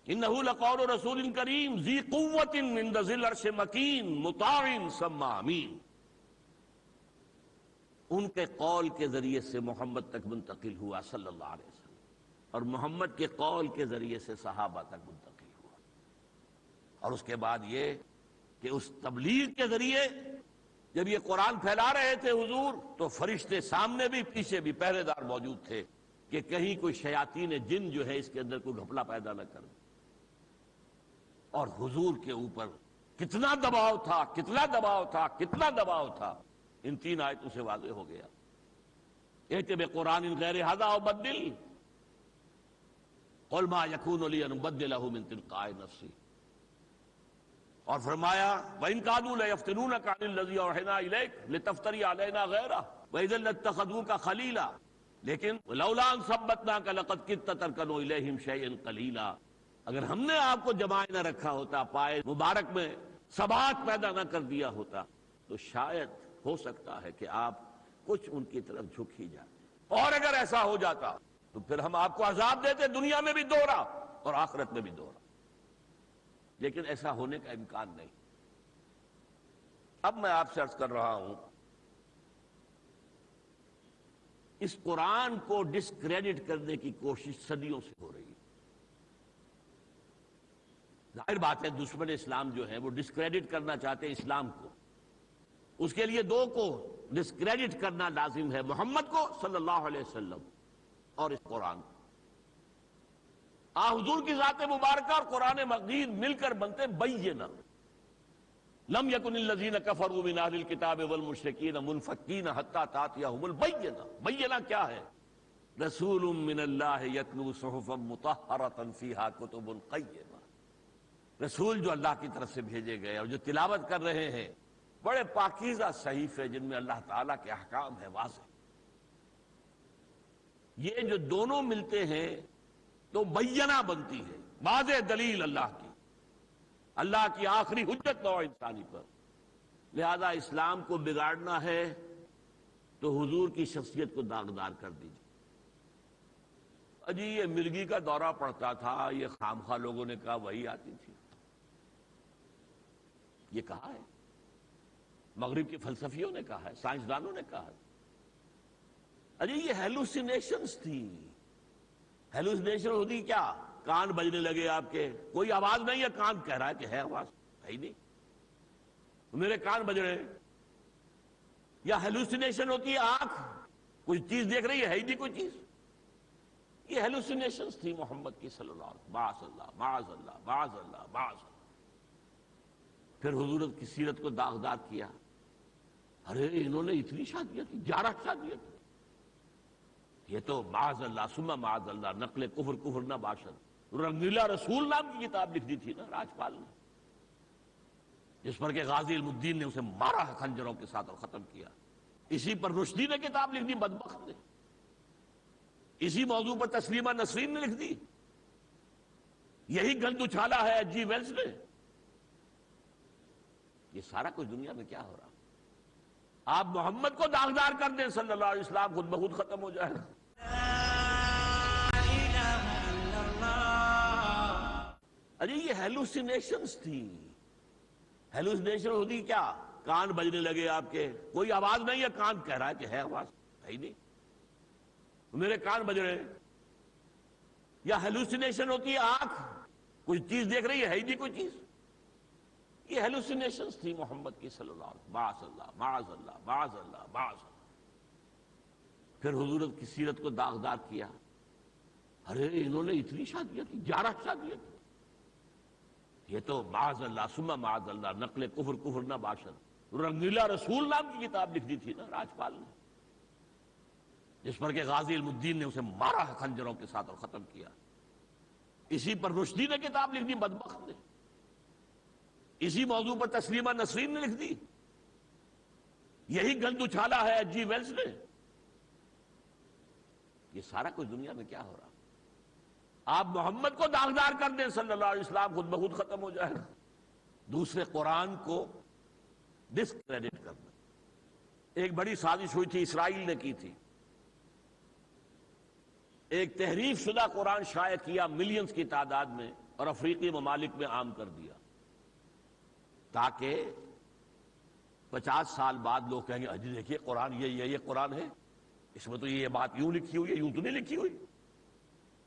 S3: انہ لقول رسول کریم ذی قوت عند ذی العرش مکین مطاع ثم امین، ان کے قول کے ذریعے سے محمد تک منتقل ہوا صلی اللہ علیہ وسلم، اور محمد کے قول کے ذریعے سے صحابہ تک منتقل ہوا۔ اور اس کے بعد یہ کہ اس تبلیغ کے ذریعے جب یہ قرآن پھیلا رہے تھے حضور، تو فرشتے سامنے بھی پیچھے بھی پہرے دار موجود تھے کہ کہیں کوئی شیاطین جن جو ہے اس کے اندر کوئی گھپلا پیدا نہ کر دے۔ اور حضور کے اوپر کتنا دباؤ تھا، کتنا دباؤ تھا، کتنا دباؤ تھا، ان تین آیتوں سے واضح ہو گیا۔ ائت بقرآن غیر ھذا ابدل قل ما یکون لی ان ابدلہ من تلقاء نفسی، اور فرمایا وَإِن كَادُوا لَيَفْتِنُونَكَ عَنِ الَّذِي أَوْحَيْنَا إِلَيْكَ لِتَفْتَرِيَ عَلَيْنَا غَيْرَهُ وَإِذًا لَاتَّخَذُوكَ خَلِيلًا، لیکن لولا ان ثبتناک لقد کدت ترکن الیہم شیئا قلیلا، اگر ہم نے آپ کو جمائے نہ رکھا ہوتا، پائے مبارک میں ثبات پیدا نہ کر دیا ہوتا، تو شاید ہو سکتا ہے کہ آپ کچھ ان کی طرف جھک ہی جاتے، اور اگر ایسا ہو جاتا تو پھر ہم آپ کو عذاب دیتے، دنیا میں بھی دوہرا اور آخرت میں بھی دوہرا۔ لیکن ایسا ہونے کا امکان نہیں۔ اب میں آپ سے عرض کر رہا ہوں، اس قرآن کو ڈسکریڈٹ کرنے کی کوشش صدیوں سے ہو رہی ہے۔ ظاہر بات ہے دشمن اسلام جو ہے وہ ڈسکریڈٹ کرنا چاہتے ہیں اسلام کو، اس کے لیے دو کو ڈسکریڈٹ کرنا لازم ہے، محمد کو صلی اللہ علیہ وسلم اور اس قرآن کو۔ حضور کی ذات مبارکہ اور قرآن مجید مل کر بنتے بینہ۔ لم یکن الذین کفروا من اہل الکتاب والمشرکین منفکین حتی تأتیہم البینہ۔ بینہ کیا ہے؟ رسول من اللہ یتلو صحفا مطہرۃ فیہا کتب قیمہ، رسول جو اللہ کی طرف سے بھیجے گئے اور جو تلاوت کر رہے ہیں بڑے پاکیزہ صحیفے جن میں اللہ تعالیٰ کے احکام ہے واضح۔ یہ جو دونوں ملتے ہیں تو بینہ بنتی ہے، واضح دلیل اللہ کی، اللہ کی آخری حجت نوع انسانی پر۔ لہذا اسلام کو بگاڑنا ہے تو حضور کی شخصیت کو داغدار کر دیجیے۔ اجی یہ مرگی کا دورہ پڑتا تھا، یہ خامخواہ لوگوں نے کہا وہی آتی تھی، یہ کہا ہے، مغرب کے فلسفیوں نے کہا ہے، سائنسدانوں نے کہا ہے۔ اجی یہ ہیلوسینیشنز تھی۔ ہیلوسینیشن ہوتی کیا؟ کان بجنے لگے آپ کے، کوئی آواز نہیں ہے، کان کہہ رہا ہے کہ ہے آواز، ہے ہی نہیں، میرے کان بج رہے ہیں۔ یا ہیلوسینیشن ہوتی ہے آنکھ کوئی چیز دیکھ رہی ہے ہی نہیں کوئی چیز۔ یہ ہیلوسینیشنز تھی محمد کی صلی اللہ علیہ وسلم۔ معاذ اللہ، معاذ اللہ، معاذ اللہ، معاذ اللہ۔ پھر حضور کی سیرت کو داغدار کیا، ارے انہوں نے اتنی شادیاں کی، 11 شادیاں کی، یہ تو معاذ اللہ ثم معاذ اللہ، نقل کفر کفر نہ باشد۔ رنگیلا رسول نام کی کتاب لکھ دی تھی نا راجپال نے، جس پر کہ غازی علم الدین نے اسے مارا خنجروں کے ساتھ اور ختم کیا. اسی پر رشدی نے کتاب لکھ دی، بدبخت نے. اسی موضوع پر تسلیمہ نسرین نے لکھ دی. یہی گند اچھالا ہے ایچ جی ویلز نے. یہ سارا کچھ دنیا میں کیا ہو رہا؟ آپ محمد کو داغدار کر دیں صلی اللہ علیہ وسلم، خود بخود ختم ہو جائے گا. ارے یہ ہیلوسینیشنز تھی. ہیلوسینیشن ہوتی کیا؟ کان بجنے لگے آپ کے، کوئی آواز نہیں ہے، کان کہہ رہا ہے کہ ہے آواز، ہے ہی نہیں، میرے کان بج رہے ہیں. یا ہیلوسینیشن ہوتی ہے آنکھ کوئی چیز دیکھ رہی ہے ہی نہیں کوئی چیز. یہ ہیلوسینیشنز تھی محمد کی صلی اللہ علیہ وسلم. معاذ اللہ معاذ اللہ معاذ اللہ معاذ اللہ. پھر حضور کی سیرت کو داغدار کیا. ارے انہوں نے اتنی شادیاں کی، 11 شادیاں کی. یہ تو معاذ اللہ ثم معاذ اللہ نقل کفر کفر نہ باشد. رنگیلا رسول نام کی کتاب لکھ دی تھی نا راجپال نے، جس پر کہ غازی علم الدین نے اسے مارا خنجروں کے ساتھ اور ختم کیا. اسی پر رشدی نے کتاب لکھ دی، بدبخت نے. اسی موضوع پر تسلیمہ نسرین نے لکھ دی. یہی گند اچھالا ہے ایچ جی ویلز نے. یہ سارا کچھ دنیا میں کیا ہو رہا؟ آپ محمد کو داغدار کر دیں صلی اللہ علیہ وسلم، خود بخود ختم ہو جائے گا. دوسرے قرآن کو ڈسکریڈٹ کرنا ایک بڑی سازش ہوئی تھی، اسرائیل نے کی تھی. ایک تحریف شدہ قرآن شائع کیا ملینز کی تعداد میں اور افریقی ممالک میں عام کر دیا، تاکہ 50 سال بعد لوگ کہیں گے اجی دیکھیے قرآن یہ قرآن ہے، اس میں تو یہ بات یوں لکھی ہوئی ہے، یوں تو نہیں لکھی ہوئی.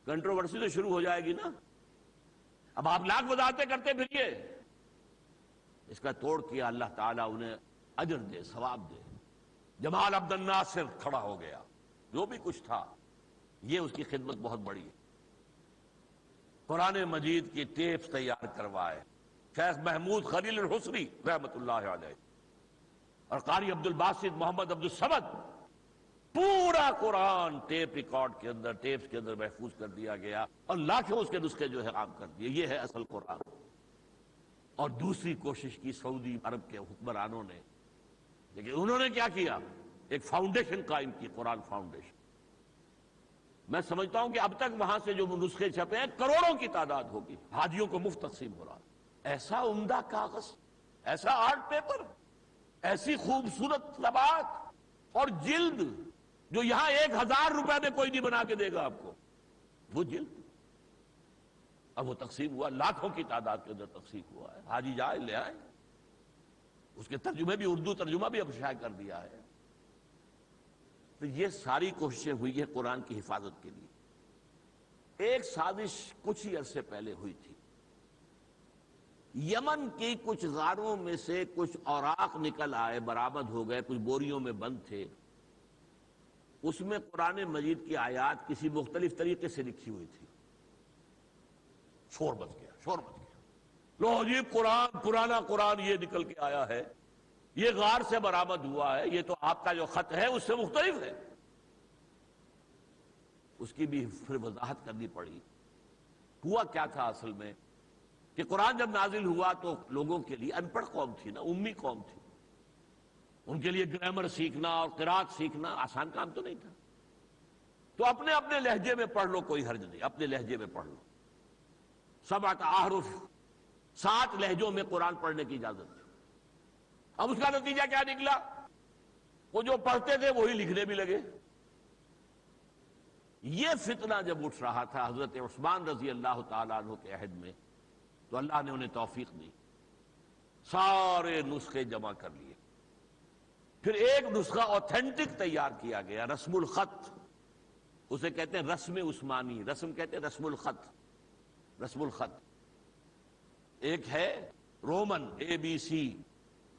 S3: کنٹروورسی تو شروع ہو جائے گی نا. اب آپ لاکھ وضاحتیں کرتے پھریے. اس کا توڑ کیا اللہ تعالیٰ انہیں اجر دے، ثواب دے. جمال عبد الناصر کھڑا ہو گیا، جو بھی کچھ تھا یہ اس کی خدمت بہت بڑی ہے. قرآن مجید کی ٹیپس تیار کروائے شیخ محمود خلیل الحسری رحمت اللہ علیہ اور قاری عبد الباسط محمد عبد الصمد. پورا قرآن ٹیپ ریکارڈ کے اندر، ٹیپس کے اندر محفوظ کر دیا گیا اور لاکھوں اس کے نسخے جو ہے عام کر دیے. یہ ہے اصل قرآن. اور دوسری کوشش کی سعودی عرب کے حکمرانوں نے، لیکن انہوں نے کیا کیا؟ ایک فاؤنڈیشن قائم کی، قرآن فاؤنڈیشن. میں سمجھتا ہوں کہ اب تک وہاں سے جو نسخے چھپے ہیں کروڑوں کی تعداد ہوگی. حاجیوں کو مفت تقسیم ہو رہا. ایسا عمدہ کاغذ، ایسا آرٹ پیپر، ایسی خوبصورت طباعت اور جلد جو یہاں 1000 روپے میں کوئی نہیں بنا کے دے گا آپ کو. وہ جلد اب وہ تقسیم ہوا، لاکھوں کی تعداد کے اندر تقسیم ہوا ہے. حاجی جائے لے آئے. اس کے ترجمے بھی، اردو ترجمہ بھی اب شائع کر دیا ہے. تو یہ ساری کوششیں ہوئی ہے قرآن کی حفاظت کے لیے. ایک سازش کچھ ہی عرصے پہلے ہوئی تھی. یمن کی کچھ غاروں میں سے کچھ اوراق نکل آئے، برآمد ہو گئے، کچھ بوریوں میں بند تھے. اس میں قرآن مجید کی آیات کسی مختلف طریقے سے لکھی ہوئی تھی. شور مچ گیا، شور مچ گیا. لو جی قرآن، پرانا قرآن یہ نکل کے آیا ہے، یہ غار سے برآمد ہوا ہے، یہ تو آپ کا جو خط ہے اس سے مختلف ہے. اس کی بھی پھر وضاحت کرنی پڑی. ہوا کیا تھا اصل میں کہ قرآن جب نازل ہوا تو لوگوں کے لیے، ان پڑھ قوم تھی نا، امی قوم تھی، ان کے لیے گرامر سیکھنا اور قرات سیکھنا آسان کام تو نہیں تھا. تو اپنے اپنے لہجے میں پڑھ لو، کوئی حرج نہیں، اپنے لہجے میں پڑھ لو. 7 احرف، 7 لہجوں میں قرآن پڑھنے کی اجازت تھی. اب اس کا نتیجہ کیا نکلا؟ وہ جو پڑھتے تھے وہی لکھنے بھی لگے. یہ فتنہ جب اٹھ رہا تھا حضرت عثمان رضی اللہ تعالیٰ عنہ کے عہد میں، تو اللہ نے انہیں توفیق دی، سارے نسخے جمع کر لیے. پھر ایک نسخہ اوتھینٹک تیار کیا گیا، رسم الخط. اسے کہتے ہیں رسم عثمانی، رسم کہتے ہیں رسم الخط. رسم الخط ایک ہے رومن ABC،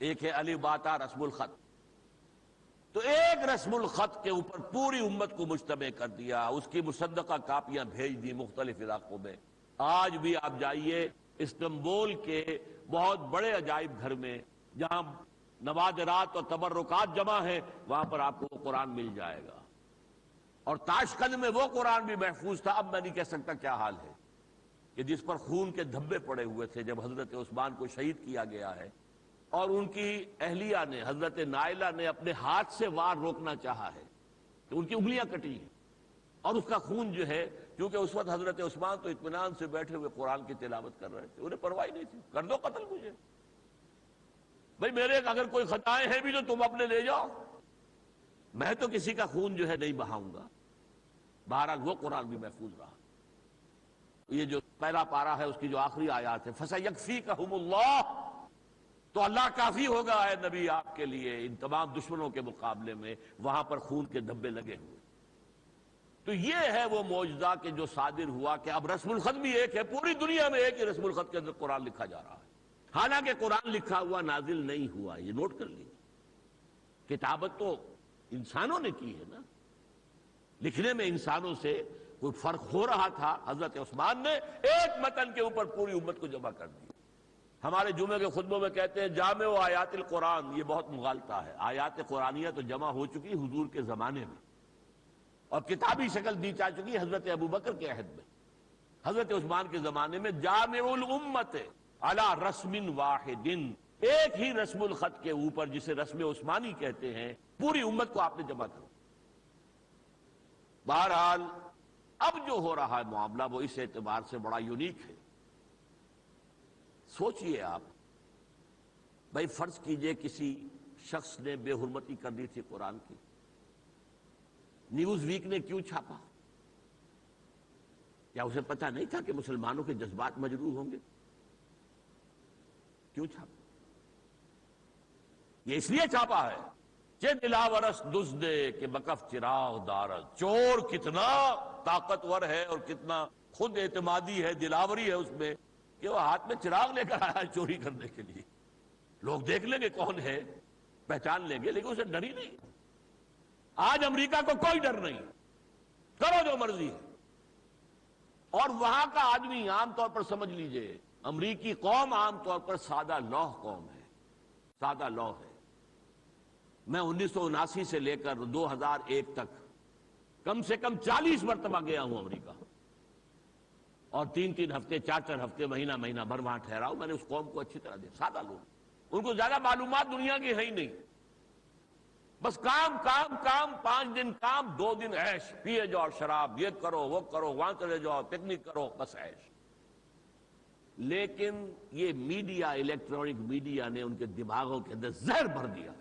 S3: ایک ہے الف با تا رسم الخط. تو ایک رسم الخط کے اوپر پوری امت کو مجتمع کر دیا. اس کی مصدقہ کاپیاں بھیج دی مختلف علاقوں میں. آج بھی آپ جائیے استنبول کے بہت بڑے عجائب گھر میں جہاں نوادرات اور تبرکات جمع ہیں، وہاں پر آپ کو وہ قرآن مل جائے گا. اور تاشقند میں وہ قرآن بھی محفوظ تھا. اب میں نہیں کہہ سکتا کیا حال ہے، کہ جس پر خون کے دھبے پڑے ہوئے تھے جب حضرت عثمان کو شہید کیا گیا ہے. اور ان کی اہلیہ نے حضرت نائلہ نے اپنے ہاتھ سے وار روکنا چاہا ہے تو ان کی انگلیاں کٹی ہیں، اور اس کا خون جو ہے، کیونکہ اس وقت حضرت عثمان تو اطمینان سے بیٹھے ہوئے قرآن کی تلاوت کر رہے تھے، انہیں پرواہ نہیں تھی، کر دو قتل مجھے، بھئی میرے اگر کوئی خطائیں ہیں بھی تو تم اپنے لے جاؤ، میں تو کسی کا خون جو ہے نہیں بہاؤں گا۔ بہرحال وہ قرآن بھی محفوظ رہا۔ یہ جو پہلا پارہ ہے اس کی جو آخری آیات ہے فَسَيَكْفِيكَهُمُ اللَّهُ، تو اللہ کافی ہوگا اے نبی آپ کے لیے ان تمام دشمنوں کے مقابلے میں، وہاں پر خون کے دھبے لگے ہوئے۔ تو یہ ہے وہ معجزہ کہ جو صادر ہوا کہ اب رسم الخط بھی ایک ہے، پوری دنیا میں ایک ہی رسم الخط کے اندر قرآن لکھا جا رہا ہے، حالانکہ قرآن لکھا ہوا نازل نہیں ہوا، یہ نوٹ کر لیجیے۔ کتابت تو انسانوں نے کی ہے نا، لکھنے میں انسانوں سے کوئی فرق ہو رہا تھا، حضرت عثمان نے ایک متن کے اوپر پوری امت کو جمع کر دیا۔ ہمارے جمعے کے خطبوں میں کہتے ہیں جامع و آیات القرآن، یہ بہت مغالطہ ہے، آیات قرآنیہ تو جمع ہو چکی حضور کے زمانے میں، اور کتابی شکل دی جا چکی حضرت ابوبکر کے عہد میں، حضرت عثمان کے زمانے میں جامع الامت علی رسم واحد، ایک ہی رسم الخط کے اوپر جسے رسم عثمانی کہتے ہیں، پوری امت کو آپ نے جمع کر۔ بہرحال اب جو ہو رہا ہے معاملہ وہ اس اعتبار سے بڑا یونیک ہے۔ سوچئے آپ، بھائی فرض کیجئے کسی شخص نے بے حرمتی کر دی تھی قرآن کی، نیوز ویک نے کیوں چھاپا؟ کیا اسے پتہ نہیں تھا کہ مسلمانوں کے جذبات مجروح ہوں گے؟ کیوں چھاپا؟ یہ اس لیے چھاپا ہے کہ دلاورس دزدے کہ بکف چراغ دارد، چور کتنا طاقتور ہے اور کتنا خود اعتمادی ہے، دلاوری ہے اس میں کہ وہ ہاتھ میں چراغ لے کر آیا ہے چوری کرنے کے لیے۔ لوگ دیکھ لیں گے کون ہے، پہچان لیں گے، لیکن اسے ڈر ہی نہیں۔ آج امریکہ کو کوئی ڈر نہیں، کرو جو مرضی ہے، اور وہاں کا آدمی عام طور پر سمجھ لیجئے، امریکی قوم عام طور پر سادہ لوح قوم ہے، سادہ لوح ہے۔ میں 1979 سے لے کر 2001 تک کم سے کم 40 مرتبہ گیا ہوں امریکہ، اور 3 ہفتے 4 ہفتے مہینہ بھر وہاں ٹھہرا ہوں۔ میں نے اس قوم کو اچھی طرح دیکھا، سادہ لوگ، ان کو زیادہ معلومات دنیا کی ہے ہی نہیں، بس کام کام کام، 5 دن کام، 2 دن عیش، پیے جاؤ شراب، یہ کرو وہ کرو، وہاں چلے جاؤ پکنک کرو، بس عیش۔ لیکن یہ میڈیا، الیکٹرانک میڈیا نے ان کے دماغوں کے اندر زہر بھر دیا،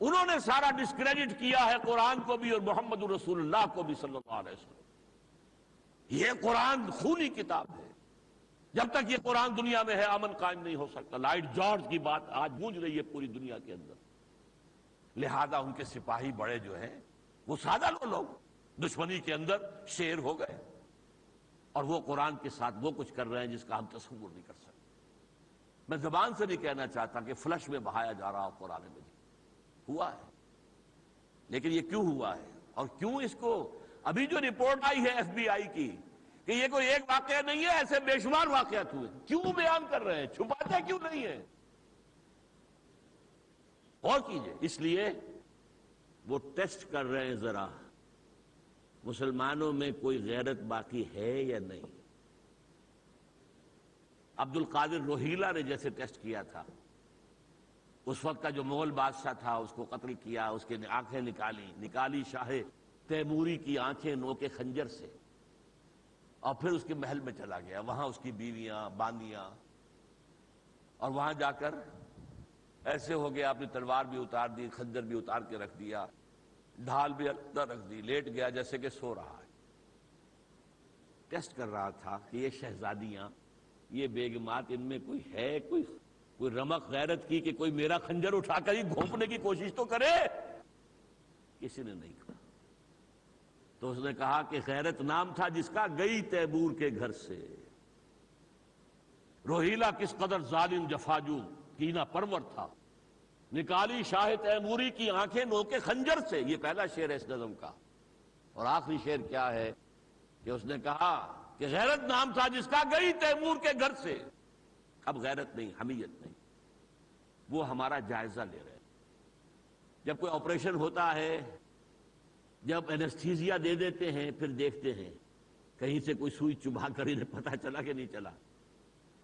S3: انہوں نے سارا ڈسکریڈٹ کیا ہے قرآن کو بھی اور محمد رسول اللہ کو بھی صلی اللہ علیہ وسلم۔ یہ قرآن خونی کتاب ہے، جب تک یہ قرآن دنیا میں ہے امن قائم نہیں ہو سکتا۔ لائٹ جارج کی بات آج گونج رہی ہے پوری دنیا کے اندر، لہذا ان کے سپاہی بڑے جو ہیں وہ سادہ لوگ دشمنی کے اندر شیر ہو گئے، اور وہ قرآن کے ساتھ وہ کچھ کر رہے ہیں جس کا ہم تصور نہیں کر سکتے۔ میں زبان سے نہیں کہنا چاہتا کہ فلش میں بہایا جا رہا قرآن مجید، ہوا ہے، لیکن یہ کیوں ہوا ہے اور کیوں اس کو، ابھی جو رپورٹ آئی ہے ایف بی آئی کی کہ یہ کوئی ایک واقعہ نہیں ہے، ایسے بے شمار واقعات ہوئے، کیوں بیان کر رہے ہیں، چھپاتے کیوں نہیں ہیں؟ اور کیجئے، اس لیے وہ ٹیسٹ کر رہے ہیں ذرا مسلمانوں میں کوئی غیرت باقی ہے یا نہیں۔ عبد القادر روہیلا نے جیسے ٹیسٹ کیا تھا، اس وقت کا جو مغل بادشاہ تھا اس کو قتل کیا، اس کی آنکھیں نکالی شاہ تیموری کی آنکھیں نوکے خنجر سے، اور پھر اس کے محل میں چلا گیا، وہاں اس کی بیویاں باندیاں، اور وہاں جا کر ایسے ہو گیا، اپنی تلوار بھی اتار دی، خنجر بھی اتار کے رکھ دیا، ڈھال بھی اندر رکھ دی، لیٹ گیا جیسے کہ سو رہا ہے۔ ٹیسٹ کر رہا تھا کہ یہ شہزادیاں، یہ بیگمات، ان میں کوئی ہے، کوئی رمق غیرت کی کہ کوئی میرا خنجر اٹھا کر ہی گھونپنے کی کوشش تو کرے؟ کسی نے نہیں کہا۔ تو اس نے کہا کہ غیرت نام تھا جس کا، گئی تیمور کے گھر سے۔ روہیلا کس قدر ظالم جفاجو کینہ پرور تھا، نکالی شاہ تیموری کی آنکھیں نوکے خنجر سے، یہ پہلا شعر ہے اس نظم کا۔ اور آخری شعر کیا ہے کہ اس نے کہا کہ غیرت نام تھا جس کا، گئی تیمور کے گھر سے۔ اب غیرت نہیں، حمیت نہیں، وہ ہمارا جائزہ لے رہے ہیں۔ جب کوئی آپریشن ہوتا ہے، جب اینستھیزیا دے دیتے ہیں، پھر دیکھتے ہیں کہیں سے کوئی سوئی چبھا کر انہیں پتہ چلا کہ نہیں چلا۔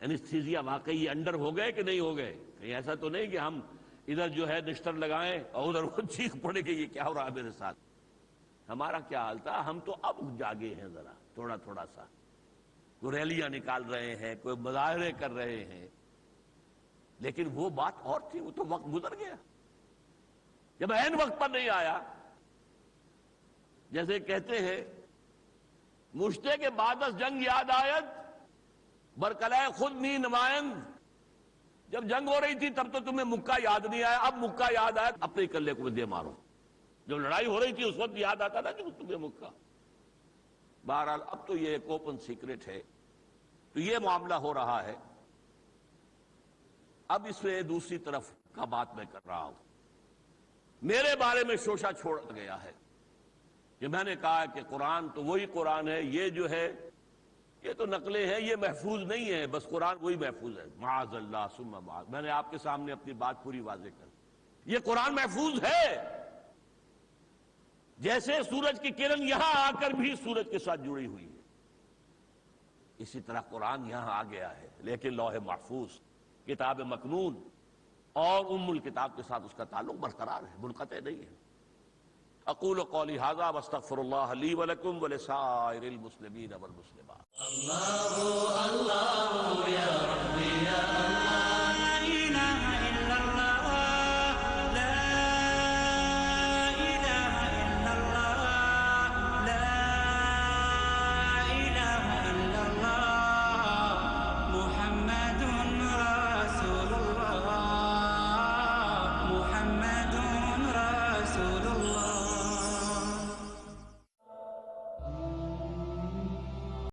S3: اینستھیزیا واقعی یہ انڈر ہو گئے کہ نہیں ہو گئے؟ کہیں ایسا تو نہیں کہ ہم ادھر جو ہے نشتر لگائیں اور ادھر وہ چیخ پڑے کہ یہ کیا ہو رہا ہے میرے ساتھ؟ ہمارا کیا حال تھا؟ ہم تو اب جاگے ہیں ذرا تھوڑا تھوڑا سا، کوئی ریلیاں نکال رہے ہیں، کوئی مظاہرے کر رہے ہیں، لیکن وہ بات اور تھی، وہ تو وقت گزر گیا جب عین وقت پر نہیں آیا۔ جیسے کہتے ہیں مشتے کے بعد از جنگ یاد آیت برکلائے خود نی نمائند، جب جنگ ہو رہی تھی تب تو تمہیں مکہ یاد نہیں آیا، اب مکہ یاد آیا اپنے کلے کو دے مارو۔ جب لڑائی ہو رہی تھی اس وقت یاد آتا تھا کہ تمہیں مکہ۔ بہرحال اب تو یہ ایک اوپن سیکرٹ ہے، تو یہ معاملہ ہو رہا ہے۔ اب اس میں دوسری طرف کا بات میں کر رہا ہوں، میرے بارے میں شوشہ چھوڑ گیا ہے کہ میں نے کہا کہ قرآن تو وہی قرآن ہے، یہ جو ہے یہ تو نقلیں ہیں، یہ محفوظ نہیں ہے، بس قرآن وہی محفوظ ہے۔ معاذ اللہ ثم معاذ، میں نے آپ کے سامنے اپنی بات پوری واضح کر دی، یہ قرآن محفوظ ہے۔ جیسے سورج کی کرن یہاں آ کر بھی سورج کے ساتھ جڑی ہوئی ہے، اسی طرح قرآن یہاں آ گیا ہے، لیکن لوح محفوظ کتاب مکنون اور ام الکتاب کے ساتھ اس کا تعلق برقرار ہے، منقطع نہیں ہے۔ اقول قولی ھذا واستغفر اللہ لی ولکم ولسائر المسلمین والمسلمات۔
S1: اللہ اللہ یا ربی یا اللہ